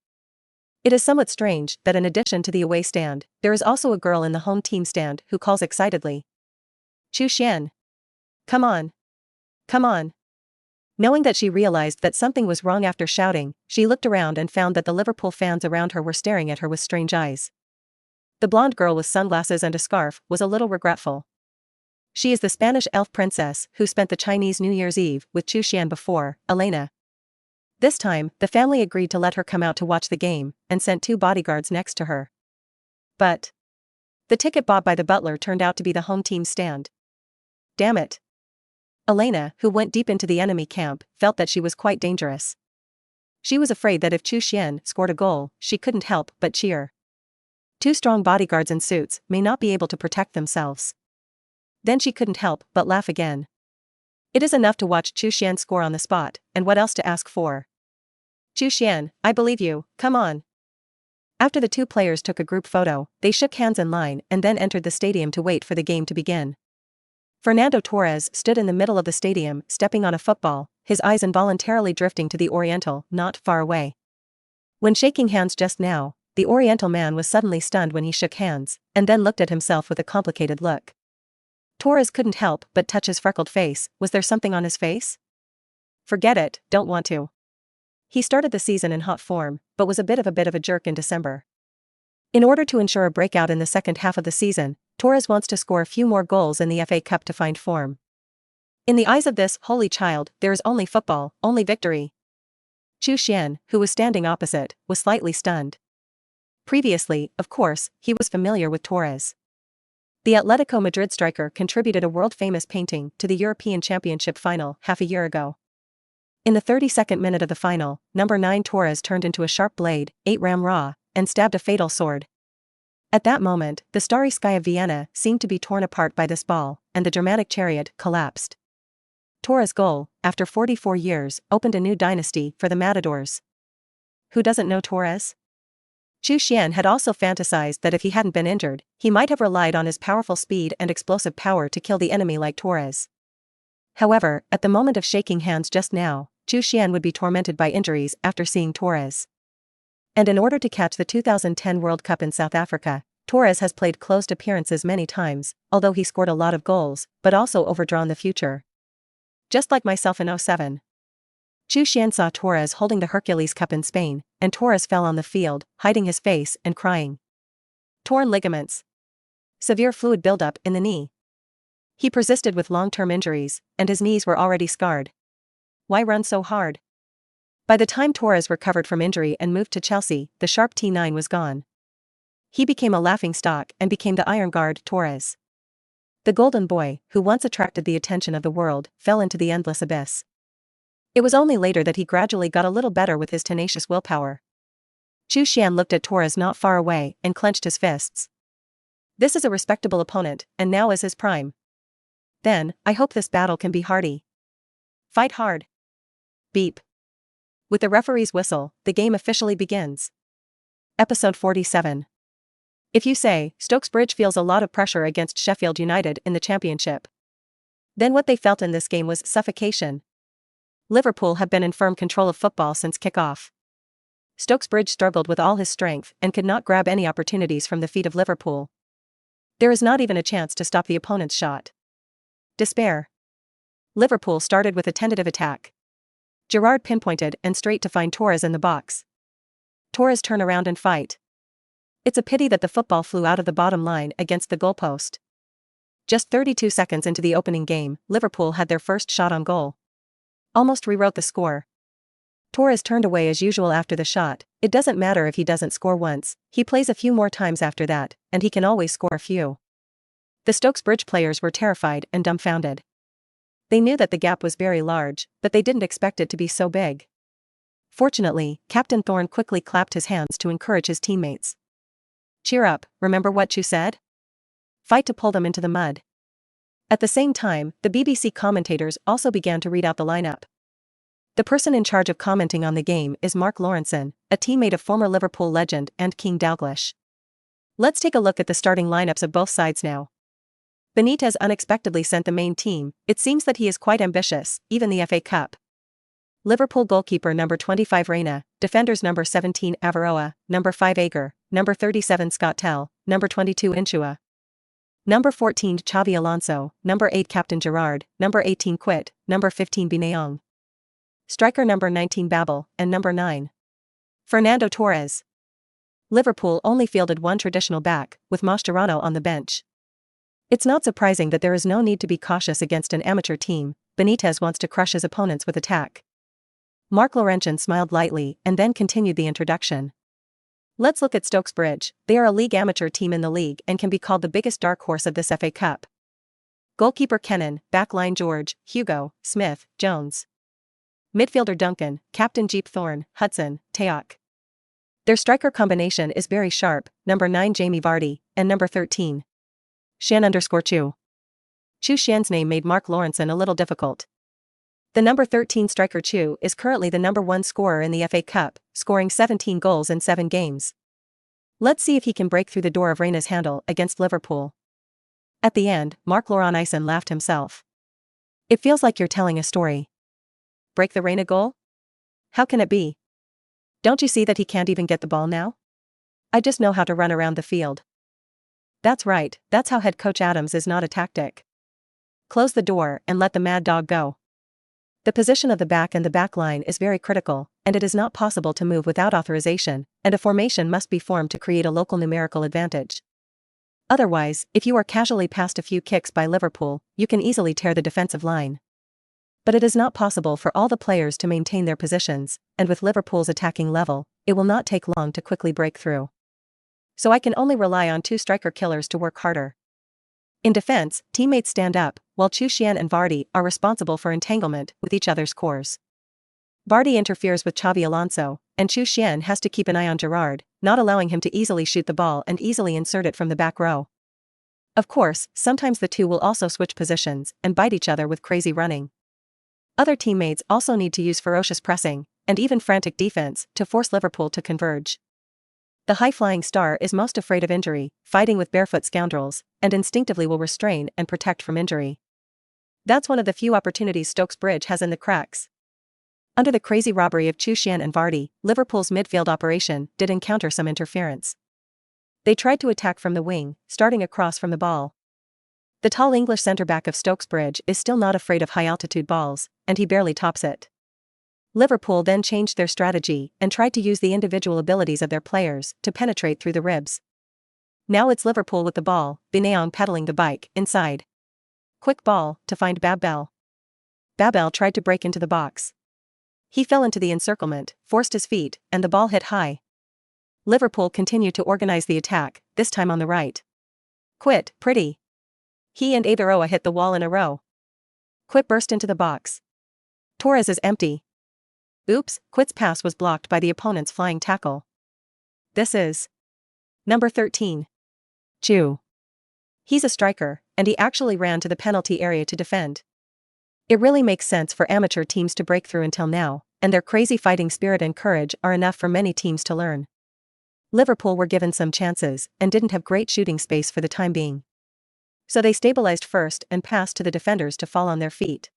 It is somewhat strange that in addition to the away stand, there is also a girl in the home team stand who calls excitedly. Chu Xuan. Come on. Come on. Knowing that she realized that something was wrong after shouting, she looked around and found that the Liverpool fans around her were staring at her with strange eyes. The blonde girl with sunglasses and a scarf was a little regretful. She is the Spanish elf princess who spent the Chinese New Year's Eve with Chu Xuan before, Elena. This time, the family agreed to let her come out to watch the game, and sent 2 bodyguards next to her. But the ticket bought by the butler turned out to be the home team's stand. Damn it. Elena, who went deep into the enemy camp, felt that she was quite dangerous. She was afraid that if Chu Xuan scored a goal, she couldn't help but cheer. 2 strong bodyguards in suits may not be able to protect themselves. Then she couldn't help but laugh again. It is enough to watch Chu Xuan score on the spot, and what else to ask for? Chu Xuan, I believe you, come on. After the 2 players took a group photo, they shook hands in line and then entered the stadium to wait for the game to begin. Fernando Torres stood in the middle of the stadium, stepping on a football, his eyes involuntarily drifting to the Oriental not far away. When shaking hands just now, the Oriental man was suddenly stunned when he shook hands, and then looked at himself with a complicated look. Torres couldn't help but touch his freckled face. Was there something on his face? Forget it, don't want to. He started the season in hot form, but was a bit of a jerk in December. In order to ensure a breakout in the second half of the season, Torres wants to score a few more goals in the FA Cup to find form. In the eyes of this holy child, there is only football, only victory. Chu Xuan, who was standing opposite, was slightly stunned. Previously, of course, he was familiar with Torres. The Atletico Madrid striker contributed a world-famous painting to the European Championship final half a year ago. In the 32nd minute of the final, number 9 Torres turned into a sharp blade, ate ram raw, and stabbed a fatal sword. At that moment, the starry sky of Vienna seemed to be torn apart by this ball, and the dramatic chariot collapsed. Torres' goal, after 44 years, opened a new dynasty for the Matadors. Who doesn't know Torres? Chu Xuan had also fantasized that if he hadn't been injured, he might have relied on his powerful speed and explosive power to kill the enemy like Torres. However, at the moment of shaking hands just now, Chu Xuan would be tormented by injuries after seeing Torres. And in order to catch the 2010 World Cup in South Africa, Torres has played closed appearances many times, although he scored a lot of goals, but also overdrawn the future. Just like myself in 07. Chu Xuan saw Torres holding the Hercules Cup in Spain, and Torres fell on the field, hiding his face and crying. Torn ligaments. Severe fluid buildup in the knee. He persisted with long-term injuries, and his knees were already scarred. Why run so hard? By the time Torres recovered from injury and moved to Chelsea, the sharp T9 was gone. He became a laughingstock and became the Iron Guard Torres. The golden boy, who once attracted the attention of the world, fell into the endless abyss. It was only later that he gradually got a little better with his tenacious willpower. Chu Xuan looked at Torres not far away and clenched his fists. This is a respectable opponent, and now is his prime. Then, I hope this battle can be hardy. Fight hard. Beep. With the referee's whistle, the game officially begins. Episode 47. If you say, Stokes Bridge feels a lot of pressure against Sheffield United in the Championship, then what they felt in this game was suffocation. Liverpool have been in firm control of football since kick-off. Stokes Bridge struggled with all his strength and could not grab any opportunities from the feet of Liverpool. There is not even a chance to stop the opponent's shot. Despair. Liverpool started with a tentative attack. Gerrard pinpointed and straight to find Torres in the box. Torres turn around and fight. It's a pity that the football flew out of the bottom line against the goalpost. Just 32 seconds into the opening game, Liverpool had their first shot on goal. Almost rewrote the score. Torres turned away as usual after the shot. It doesn't matter if he doesn't score once, he plays a few more times after that, and he can always score a few. The Stokes Bridge players were terrified and dumbfounded. They knew that the gap was very large, but they didn't expect it to be so big. Fortunately, Captain Thorne quickly clapped his hands to encourage his teammates. "Cheer up, remember what Chu said? Fight to pull them into the mud." At the same time, the BBC commentators also began to read out the lineup. The person in charge of commenting on the game is Mark Lawrenson, a teammate of former Liverpool legend and King Dalglish. Let's take a look at the starting lineups of both sides now. Benitez unexpectedly sent the main team. It seems that he is quite ambitious, even the FA Cup. Liverpool goalkeeper number 25 Reina, defenders number 17 Avaroa, number 5 Ager, number 37 Scott Tell, number 22 Inchua, number 14 Xavi Alonso, number 8 Captain Gerrard, number 18 Quit, number 15 Bineong, striker number 19 Babel, and number 9 Fernando Torres. Liverpool only fielded one traditional back, with Mascherano on the bench. It's not surprising that there is no need to be cautious against an amateur team. Benitez wants to crush his opponents with attack. Mark Lawrenson smiled lightly and then continued the introduction. Let's look at Stokes Bridge. They are a league amateur team in the league and can be called the biggest dark horse of this FA Cup. Goalkeeper Kennan, backline George, Hugo, Smith, Jones. Midfielder Duncan, captain Jeep Thorne, Hudson, Teok. Their striker combination is very sharp, number 9 Jamie Vardy, and number 13 Xuan_Chu. Chu Xuan's name made Mark Lawrenson a little difficult. The number 13 striker Chu is currently the number 1 scorer in the FA Cup, scoring 17 goals in 7 games. Let's see if he can break through the door of Reina's handle against Liverpool. At the end, Mark Lawrenson laughed himself. It feels like you're telling a story. Break the Reina goal? How can it be? Don't you see that he can't even get the ball now? I just know how to run around the field. That's right, that's how head coach Adams is, not a tactic. Close the door and let the mad dog go. The position of the back and the back line is very critical, and it is not possible to move without authorization, and a formation must be formed to create a local numerical advantage. Otherwise, if you are casually passed a few kicks by Liverpool, you can easily tear the defensive line. But it is not possible for all the players to maintain their positions, and with Liverpool's attacking level, it will not take long to quickly break through. So I can only rely on 2 striker killers to work harder. In defense, teammates stand up, while Chu Xuan and Vardy are responsible for entanglement with each other's cores. Vardy interferes with Xavi Alonso, and Chu Xuan has to keep an eye on Gerrard, not allowing him to easily shoot the ball and easily insert it from the back row. Of course, sometimes the two will also switch positions and bite each other with crazy running. Other teammates also need to use ferocious pressing, and even frantic defense, to force Liverpool to converge. The high-flying star is most afraid of injury, fighting with barefoot scoundrels, and instinctively will restrain and protect from injury. That's one of the few opportunities Stokes Bridge has in the cracks. Under the crazy robbery of Chu Xuan and Vardy, Liverpool's midfield operation did encounter some interference. They tried to attack from the wing, starting across from the ball. The tall English centre-back of Stokes Bridge is still not afraid of high-altitude balls, and he barely tops it. Liverpool then changed their strategy and tried to use the individual abilities of their players to penetrate through the ribs. Now it's Liverpool with the ball, Bineong pedaling the bike inside. Quick ball to find Babel. Babel tried to break into the box. He fell into the encirclement, forced his feet, and the ball hit high. Liverpool continued to organize the attack, this time on the right. Quit, pretty. He and Avaroa hit the wall in a row. Quit burst into the box. Torres is empty. Oops, Quit's pass was blocked by the opponent's flying tackle. This is number 13. Chu. He's a striker, and he actually ran to the penalty area to defend. It really makes sense for amateur teams to break through until now, and their crazy fighting spirit and courage are enough for many teams to learn. Liverpool were given some chances, and didn't have great shooting space for the time being. So they stabilized first and passed to the defenders to fall on their feet.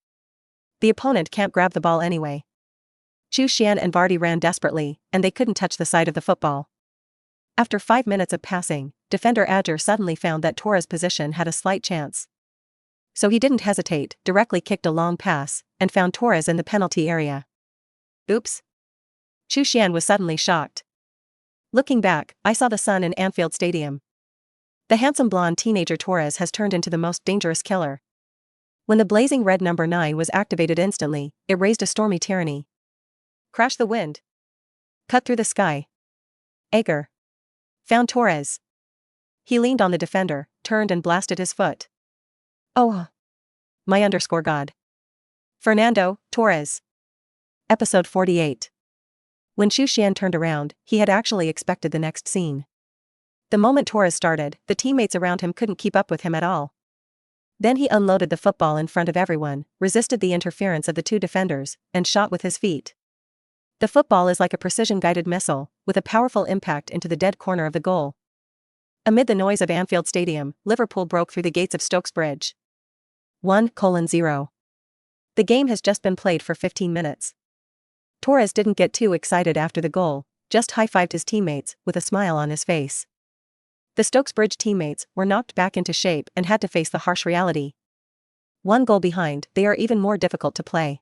The opponent can't grab the ball anyway. Chu Xuan and Vardy ran desperately, and they couldn't touch the side of the football. After 5 minutes of passing, defender Ager suddenly found that Torres' position had a slight chance. So he didn't hesitate, directly kicked a long pass, and found Torres in the penalty area. Oops. Chu Xuan was suddenly shocked. Looking back, I saw the sun in Anfield Stadium. The handsome blonde teenager Torres has turned into the most dangerous killer. When the blazing red number 9 was activated instantly, it raised a stormy tyranny. Crash the wind. Cut through the sky. Ager found Torres. He leaned on the defender, turned and blasted his foot. Oh, my _god. Fernando Torres. Episode 48. When Chu Xuan turned around, he had actually expected the next scene. The moment Torres started, the teammates around him couldn't keep up with him at all. Then he unloaded the football in front of everyone, resisted the interference of the two defenders, and shot with his feet. The football is like a precision-guided missile, with a powerful impact into the dead corner of the goal. Amid the noise of Anfield Stadium, Liverpool broke through the gates of Stokes Bridge. 1:0. The game has just been played for 15 minutes. Torres didn't get too excited after the goal, just high-fived his teammates, with a smile on his face. The Stokes Bridge teammates were knocked back into shape and had to face the harsh reality. 1 goal behind, they are even more difficult to play.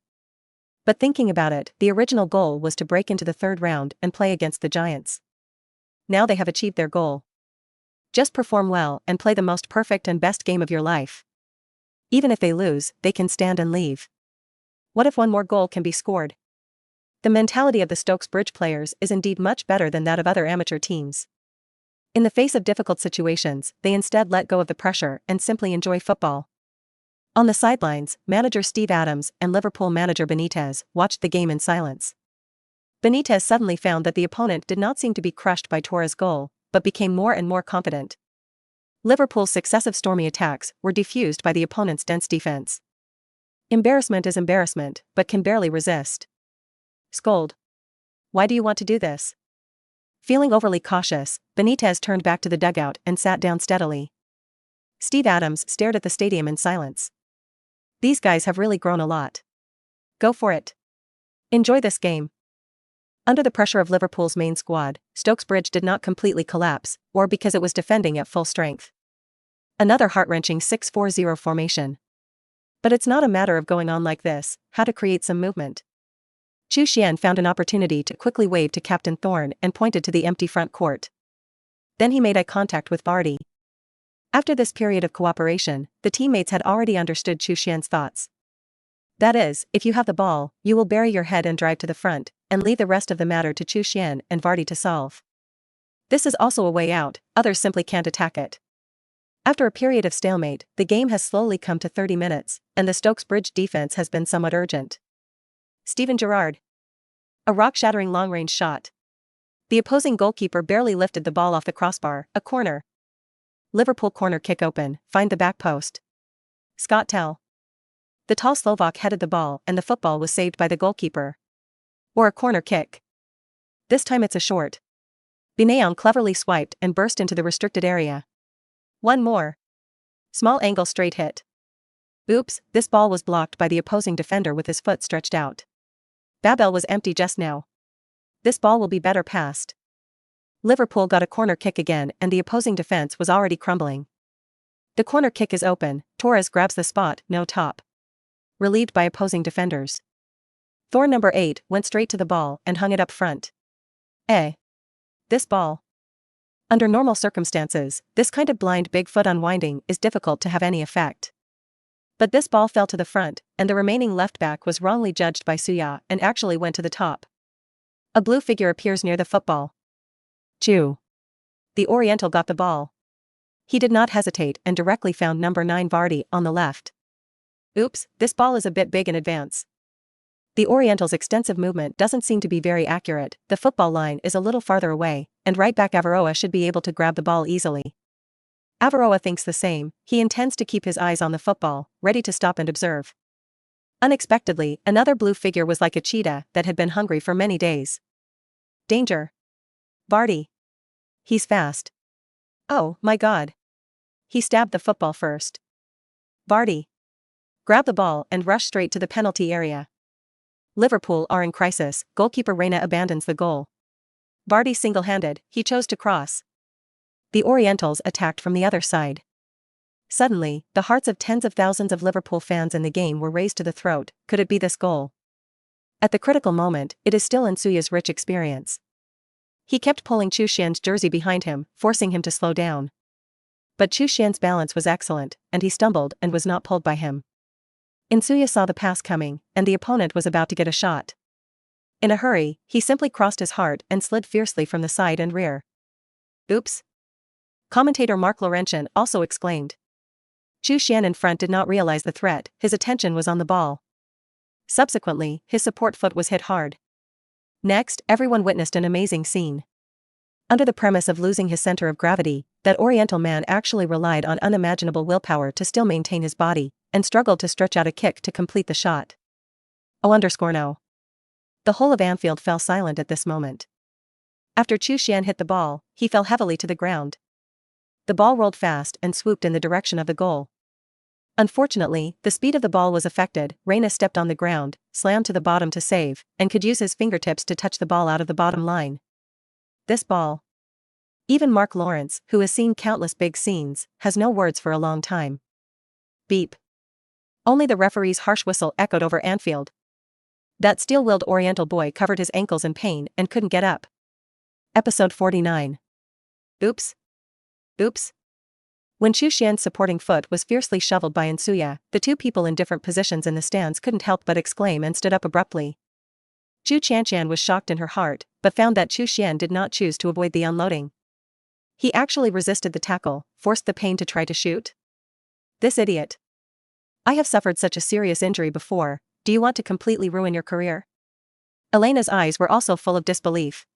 But thinking about it, the original goal was to break into the third round and play against the Giants. Now they have achieved their goal. Just perform well and play the most perfect and best game of your life. Even if they lose, they can stand and leave. What if one more goal can be scored? The mentality of the Stokes Bridge players is indeed much better than that of other amateur teams. In the face of difficult situations, they instead let go of the pressure and simply enjoy football. On the sidelines, manager Steve Adams and Liverpool manager Benitez watched the game in silence. Benitez suddenly found that the opponent did not seem to be crushed by Torres' goal, but became more and more confident. Liverpool's successive stormy attacks were defused by the opponent's dense defense. Embarrassment is embarrassment, but can barely resist. Scold. Why do you want to do this? Feeling overly cautious, Benitez turned back to the dugout and sat down steadily. Steve Adams stared at the stadium in silence. These guys have really grown a lot. Go for it. Enjoy this game. Under the pressure of Liverpool's main squad, Stokes Bridge did not completely collapse, or because it was defending at full strength. Another heart-wrenching 6-4-0 formation. But it's not a matter of going on like this, how to create some movement. Chu Xuan found an opportunity to quickly wave to Captain Thorne and pointed to the empty front court. Then he made eye contact with Vardy. After this period of cooperation, the teammates had already understood Chu Xuan's thoughts. That is, if you have the ball, you will bury your head and drive to the front, and leave the rest of the matter to Chu Xuan and Vardy to solve. This is also a way out, others simply can't attack it. After a period of stalemate, the game has slowly come to 30 minutes, and the Stokes Bridge defense has been somewhat urgent. Steven Gerrard. A rock-shattering long-range shot. The opposing goalkeeper barely lifted the ball off the crossbar, a corner. Liverpool corner kick open, find the back post. Scott Tell. The tall Slovak headed the ball and the football was saved by the goalkeeper. Or a corner kick. This time it's a short. Bineon cleverly swiped and burst into the restricted area. One more. Small angle straight hit. Oops, this ball was blocked by the opposing defender with his foot stretched out. Babel was empty just now. This ball will be better passed. Liverpool got a corner kick again and the opposing defense was already crumbling. The corner kick is open, Torres grabs the spot, no top. Relieved by opposing defenders. Thorne number 8 went straight to the ball and hung it up front. This ball. Under normal circumstances, this kind of blind big foot unwinding is difficult to have any effect. But this ball fell to the front, and the remaining left back was wrongly judged by Suya and actually went to the top. A blue figure appears near the football. Chu. The Oriental got the ball. He did not hesitate and directly found number 9 Vardy on the left. Oops, this ball is a bit big in advance. The Oriental's extensive movement doesn't seem to be very accurate, the football line is a little farther away, and right back Avaroa should be able to grab the ball easily. Avaroa thinks the same, he intends to keep his eyes on the football, ready to stop and observe. Unexpectedly, another blue figure was like a cheetah that had been hungry for many days. Danger. Vardy. He's fast. Oh, my God. He stabbed the football first. Vardy. Grab the ball and rush straight to the penalty area. Liverpool are in crisis, goalkeeper Reina abandons the goal. Vardy single-handed, he chose to cross. The Orientals attacked from the other side. Suddenly, the hearts of tens of thousands of Liverpool fans in the game were raised to the throat. Could it be this goal? At the critical moment, it is still Nsuya's rich experience. He kept pulling Chu Xuan's jersey behind him, forcing him to slow down. But Chu Xuan's balance was excellent, and he stumbled and was not pulled by him. Nsuya saw the pass coming, and the opponent was about to get a shot. In a hurry, he simply crossed his heart and slid fiercely from the side and rear. Oops. Commentator Mark Laurentian also exclaimed. Chu Xuan in front did not realize the threat, his attention was on the ball. Subsequently, his support foot was hit hard. Next, everyone witnessed an amazing scene. Under the premise of losing his center of gravity, that Oriental man actually relied on unimaginable willpower to still maintain his body, and struggled to stretch out a kick to complete the shot. No. The whole of Anfield fell silent at this moment. After Chu Xuan hit the ball, he fell heavily to the ground. The ball rolled fast and swooped in the direction of the goal. Unfortunately, the speed of the ball was affected. Reina stepped on the ground, slammed to the bottom to save, and could use his fingertips to touch the ball out of the bottom line. This ball. Even Mark Lawrence, who has seen countless big scenes, has no words for a long time. Beep. Only the referee's harsh whistle echoed over Anfield. That steel-willed Oriental boy covered his ankles in pain and couldn't get up. Episode 49. Oops. Oops. When Chu Xuan's supporting foot was fiercely shoveled by Inzaghi, the two people in different positions in the stands couldn't help but exclaim and stood up abruptly. Chu Xuan was shocked in her heart, but found that Chu Xuan did not choose to avoid the unloading. He actually resisted the tackle, forced the pain to try to shoot. This idiot. I have suffered such a serious injury before, do you want to completely ruin your career? Elena's eyes were also full of disbelief.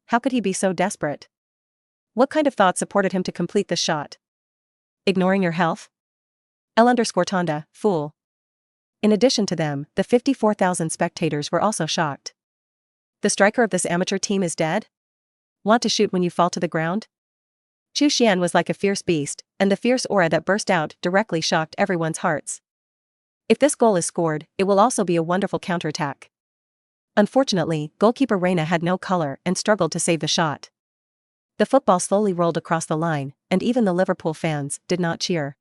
How could he be so desperate? What kind of thought supported him to complete the shot? Ignoring your health? L_Tonda, fool. In addition to them, the 54,000 spectators were also shocked. The striker of this amateur team is dead? Want to shoot when you fall to the ground? Chu Xuan was like a fierce beast, and the fierce aura that burst out directly shocked everyone's hearts. If this goal is scored, it will also be a wonderful counterattack. Unfortunately, goalkeeper Reina had no color and struggled to save the shot. The football slowly rolled across the line, and even the Liverpool fans did not cheer.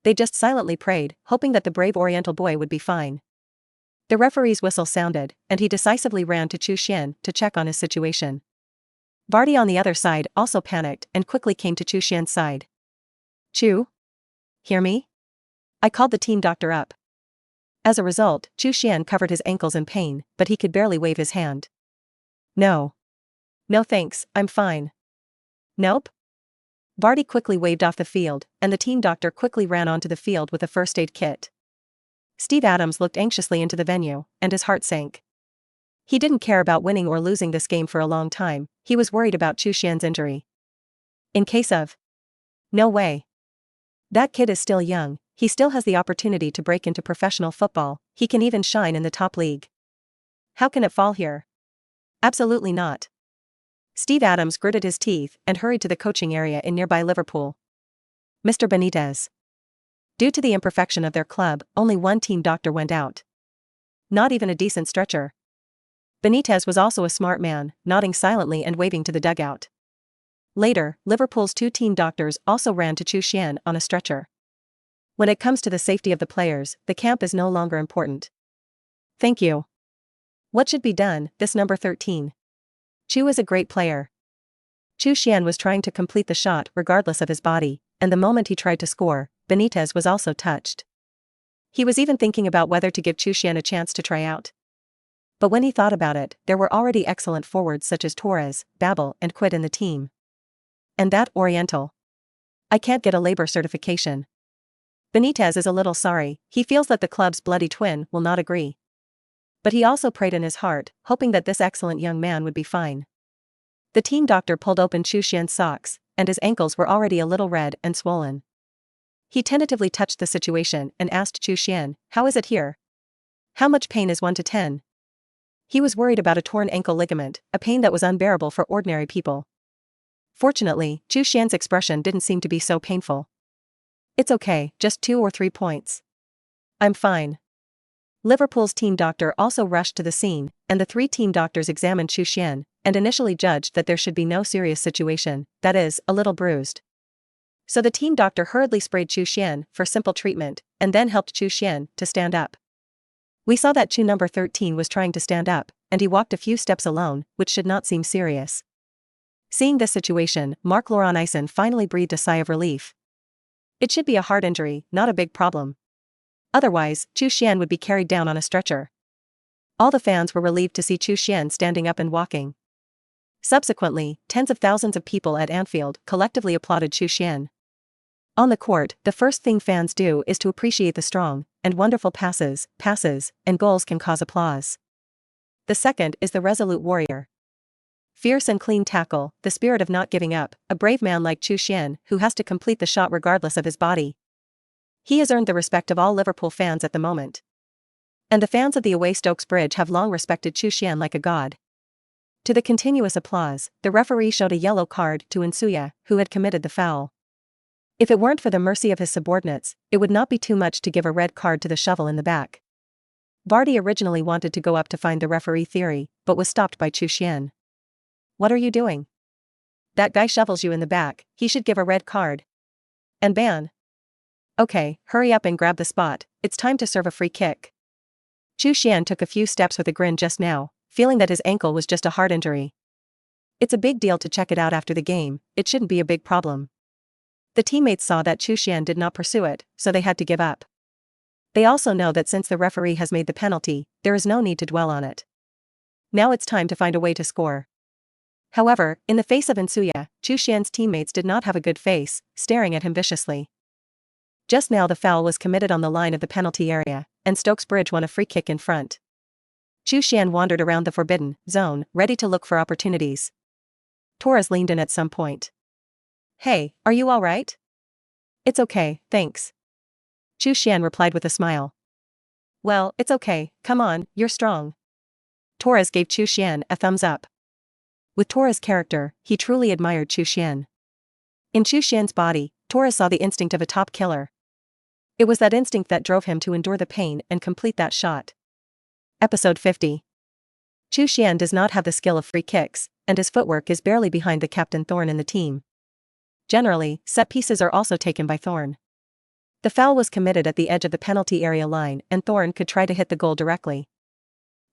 They just silently prayed, hoping that the brave Oriental boy would be fine. The referee's whistle sounded, and he decisively ran to Chu Xuan to check on his situation. Vardy on the other side also panicked and quickly came to Chu Xuan's side. Chu? Hear me? I called the team doctor up. As a result, Chu Xuan covered his ankles in pain, but he could barely wave his hand. No. No thanks, I'm fine. Nope? Vardy quickly waved off the field, and the team doctor quickly ran onto the field with a first aid kit. Steve Adams looked anxiously into the venue, and his heart sank. He didn't care about winning or losing this game for a long time, he was worried about Chu Xuan's injury. In case of... No way. That kid is still young, he still has the opportunity to break into professional football, he can even shine in the top league. How can it fall here? Absolutely not. Steve Adams gritted his teeth and hurried to the coaching area in nearby Liverpool. Mr. Benitez. Due to the imperfection of their club, only one team doctor went out. Not even a decent stretcher. Benitez was also a smart man, nodding silently and waving to the dugout. Later, Liverpool's two team doctors also ran to Chu Xuan on a stretcher. When it comes to the safety of the players, the camp is no longer important. Thank you. What should be done, this number 13? Chu is a great player. Chu Xuan was trying to complete the shot regardless of his body, and the moment he tried to score, Benitez was also touched. He was even thinking about whether to give Chu Xuan a chance to try out. But when he thought about it, there were already excellent forwards such as Torres, Babel, and Quid in the team. And that Oriental. I can't get a labor certification. Benitez is a little sorry, he feels that the club's bloody twin will not agree. But he also prayed in his heart, hoping that this excellent young man would be fine. The team doctor pulled open Chu Xuan's socks, and his ankles were already a little red and swollen. He tentatively touched the situation and asked Chu Xuan, "How is it here? How much pain is 1 to 10? He was worried about a torn ankle ligament, a pain that was unbearable for ordinary people. Fortunately, Chu Xuan's expression didn't seem to be so painful. It's okay, just 2 or 3 points. I'm fine. Liverpool's team doctor also rushed to the scene, and the 3 team doctors examined Chu Xuan, and initially judged that there should be no serious situation, that is, a little bruised. So the team doctor hurriedly sprayed Chu Xuan for simple treatment, and then helped Chu Xuan to stand up. We saw that Chu number 13 was trying to stand up, and he walked a few steps alone, which should not seem serious. Seeing this situation, Mark Laurentian finally breathed a sigh of relief. It should be a heart injury, not a big problem. Otherwise, Chu Xuan would be carried down on a stretcher. All the fans were relieved to see Chu Xuan standing up and walking. Subsequently, tens of thousands of people at Anfield collectively applauded Chu Xuan. On the court, the first thing fans do is to appreciate the strong and wonderful passes, and goals can cause applause. The second is the resolute warrior. Fierce and clean tackle, the spirit of not giving up, a brave man like Chu Xuan who has to complete the shot regardless of his body. He has earned the respect of all Liverpool fans at the moment. And the fans of the away Stokes Bridge have long respected Chu Xuan like a god. To the continuous applause, the referee showed a yellow card to Inzaghi, who had committed the foul. If it weren't for the mercy of his subordinates, it would not be too much to give a red card to the shovel in the back. Vardy originally wanted to go up to find the referee theory, but was stopped by Chu Xuan. What are you doing? That guy shovels you in the back, he should give a red card. And ban. Okay, hurry up and grab the spot, it's time to serve a free kick. Chu Xuan took a few steps with a grin just now, feeling that his ankle was just a heart injury. It's a big deal to check it out after the game, it shouldn't be a big problem. The teammates saw that Chu Xuan did not pursue it, so they had to give up. They also know that since the referee has made the penalty, there is no need to dwell on it. Now it's time to find a way to score. However, in the face of Inzaghi, Chu Xuan's teammates did not have a good face, staring at him viciously. Just now the foul was committed on the line of the penalty area, and Stokes Bridge won a free kick in front. Chu Xuan wandered around the forbidden zone, ready to look for opportunities. Torres leaned in at some point. Hey, are you all right? It's okay, thanks. Chu Xuan replied with a smile. Well, it's okay, come on, you're strong. Torres gave Chu Xuan a thumbs up. With Torres' character, he truly admired Chu Xuan. In Chu Xuan's body, Torres saw the instinct of a top killer. It was that instinct that drove him to endure the pain and complete that shot. Episode 50. Chu Xuan does not have the skill of free kicks, and his footwork is barely behind the captain Thorne in the team. Generally, set pieces are also taken by Thorne. The foul was committed at the edge of the penalty area line and Thorne could try to hit the goal directly.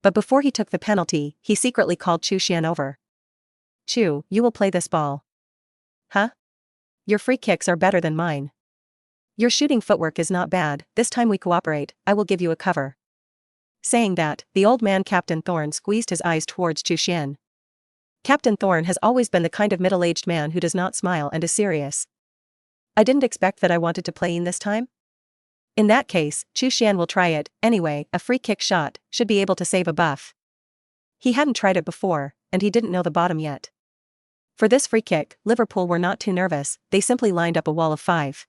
But before he took the penalty, he secretly called Chu Xuan over. Chu, you will play this ball. Huh? Your free kicks are better than mine. Your shooting footwork is not bad, this time we cooperate, I will give you a cover. Saying that, the old man Captain Thorne squeezed his eyes towards Chu Xuan. Captain Thorne has always been the kind of middle-aged man who does not smile and is serious. I didn't expect that I wanted to play in this time? In that case, Chu Xuan will try it, anyway, a free kick shot, should be able to save a buff. He hadn't tried it before, and he didn't know the bottom yet. For this free kick, Liverpool were not too nervous, they simply lined up a wall of 5.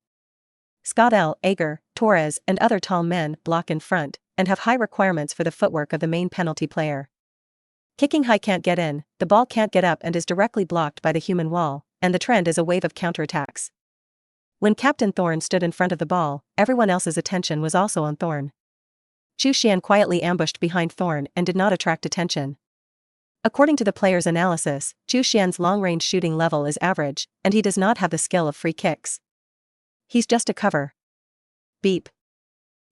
Scott L. Ager, Torres and other tall men block in front, and have high requirements for the footwork of the main penalty player. Kicking high can't get in, the ball can't get up and is directly blocked by the human wall, and the trend is a wave of counterattacks. When Captain Thorne stood in front of the ball, everyone else's attention was also on Thorne. Chu Xuan quietly ambushed behind Thorne and did not attract attention. According to the player's analysis, Chu Xuan's long-range shooting level is average, and he does not have the skill of free kicks. He's just a cover. Beep.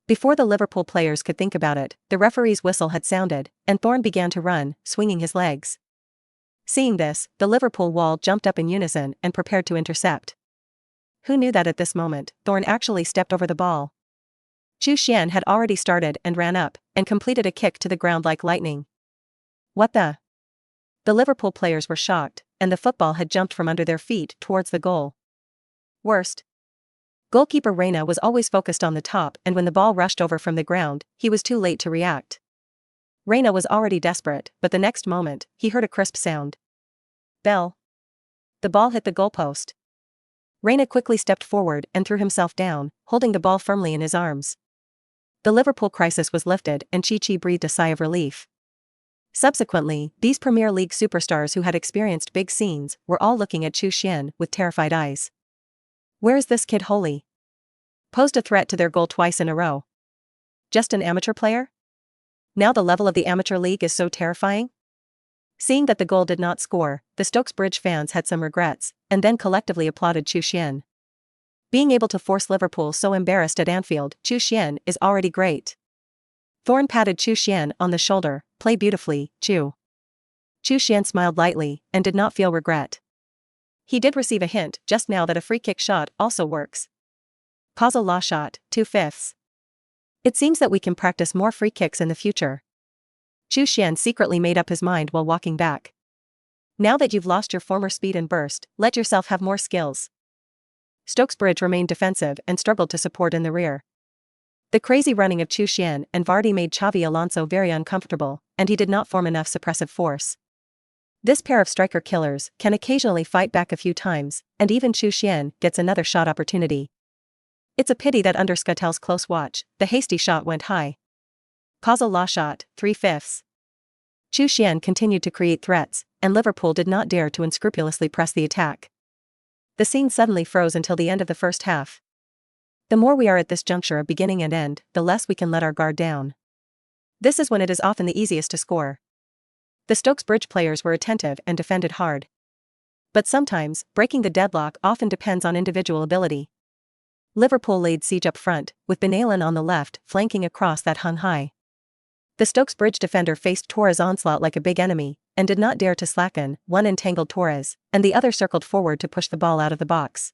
Before the Liverpool players could think about it, the referee's whistle had sounded, and Thorne began to run, swinging his legs. Seeing this, the Liverpool wall jumped up in unison and prepared to intercept. Who knew that at this moment, Thorne actually stepped over the ball? Chu Xuan had already started and ran up, and completed a kick to the ground like lightning. What the? The Liverpool players were shocked, and the football had jumped from under their feet towards the goal. Worst. Goalkeeper Reina was always focused on the top, and when the ball rushed over from the ground, he was too late to react. Reina was already desperate, but the next moment, he heard a crisp sound. Bell. The ball hit the goalpost. Reina quickly stepped forward and threw himself down, holding the ball firmly in his arms. The Liverpool crisis was lifted and Chi breathed a sigh of relief. Subsequently, these Premier League superstars who had experienced big scenes were all looking at Chu Xuan with terrified eyes. Where is this kid holy? Posed a threat to their goal twice in a row. Just an amateur player? Now the level of the amateur league is so terrifying? Seeing that the goal did not score, the Stokes Bridge fans had some regrets, and then collectively applauded Chu Xuan. Being able to force Liverpool so embarrassed at Anfield, Chu Xuan is already great. Thorne patted Chu Xuan on the shoulder. Play beautifully, Chu. Chu Xuan smiled lightly, and did not feel regret. He did receive a hint just now that a free kick shot also works. Causal law shot, 2/5. It seems that we can practice more free kicks in the future. Chu Xuan secretly made up his mind while walking back. Now that you've lost your former speed and burst, let yourself have more skills. Stoke's Bridge remained defensive and struggled to support in the rear. The crazy running of Chu Xuan and Vardy made Xavi Alonso very uncomfortable, and he did not form enough suppressive force. This pair of striker killers can occasionally fight back a few times, and even Chu Xuan gets another shot opportunity. It's a pity that under Scutell's close watch, the hasty shot went high. Causal law shot, 3/5. Chu Xuan continued to create threats, and Liverpool did not dare to unscrupulously press the attack. The scene suddenly froze until the end of the first half. The more we are at this juncture of beginning and end, the less we can let our guard down. This is when it is often the easiest to score. The Stoke's Bridge players were attentive and defended hard. But sometimes, breaking the deadlock often depends on individual ability. Liverpool laid siege up front, with Ben Allen on the left flanking across that hung high. The Stoke's Bridge defender faced Torres' onslaught like a big enemy, and did not dare to slacken. One entangled Torres, and the other circled forward to push the ball out of the box.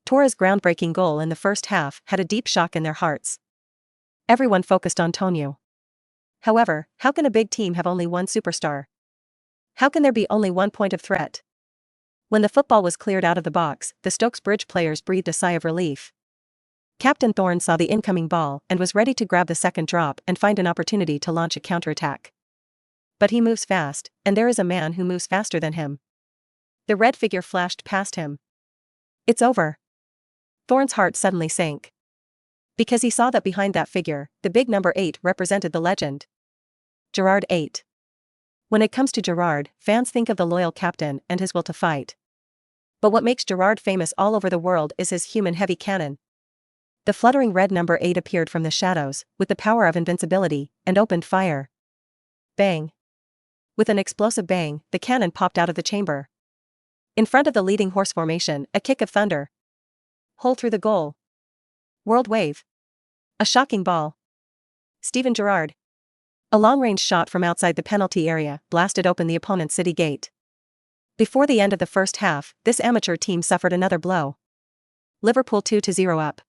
Torres' groundbreaking goal in the first half had a deep shock in their hearts. Everyone focused on Tonyu. However, how can a big team have only one superstar? How can there be only one point of threat? When the football was cleared out of the box, the Stoke's Bridge players breathed a sigh of relief. Captain Thorne saw the incoming ball and was ready to grab the second drop and find an opportunity to launch a counterattack. But he moves fast, and there is a man who moves faster than him. The red figure flashed past him. It's over. Thorne's heart suddenly sank. Because he saw that behind that figure, the big number 8 represented the legend. Gerrard 8. When it comes to Gerrard, fans think of the loyal captain and his will to fight. But what makes Gerrard famous all over the world is his human heavy cannon. The fluttering red number 8 appeared from the shadows, with the power of invincibility, and opened fire. Bang. With an explosive bang, the cannon popped out of the chamber. In front of the leading horse formation, a kick of thunder. Hole through the goal. World wave. A shocking ball. Steven Gerrard. A long-range shot from outside the penalty area blasted open the opponent's city gate. Before the end of the first half, this amateur team suffered another blow. Liverpool 2-0 up.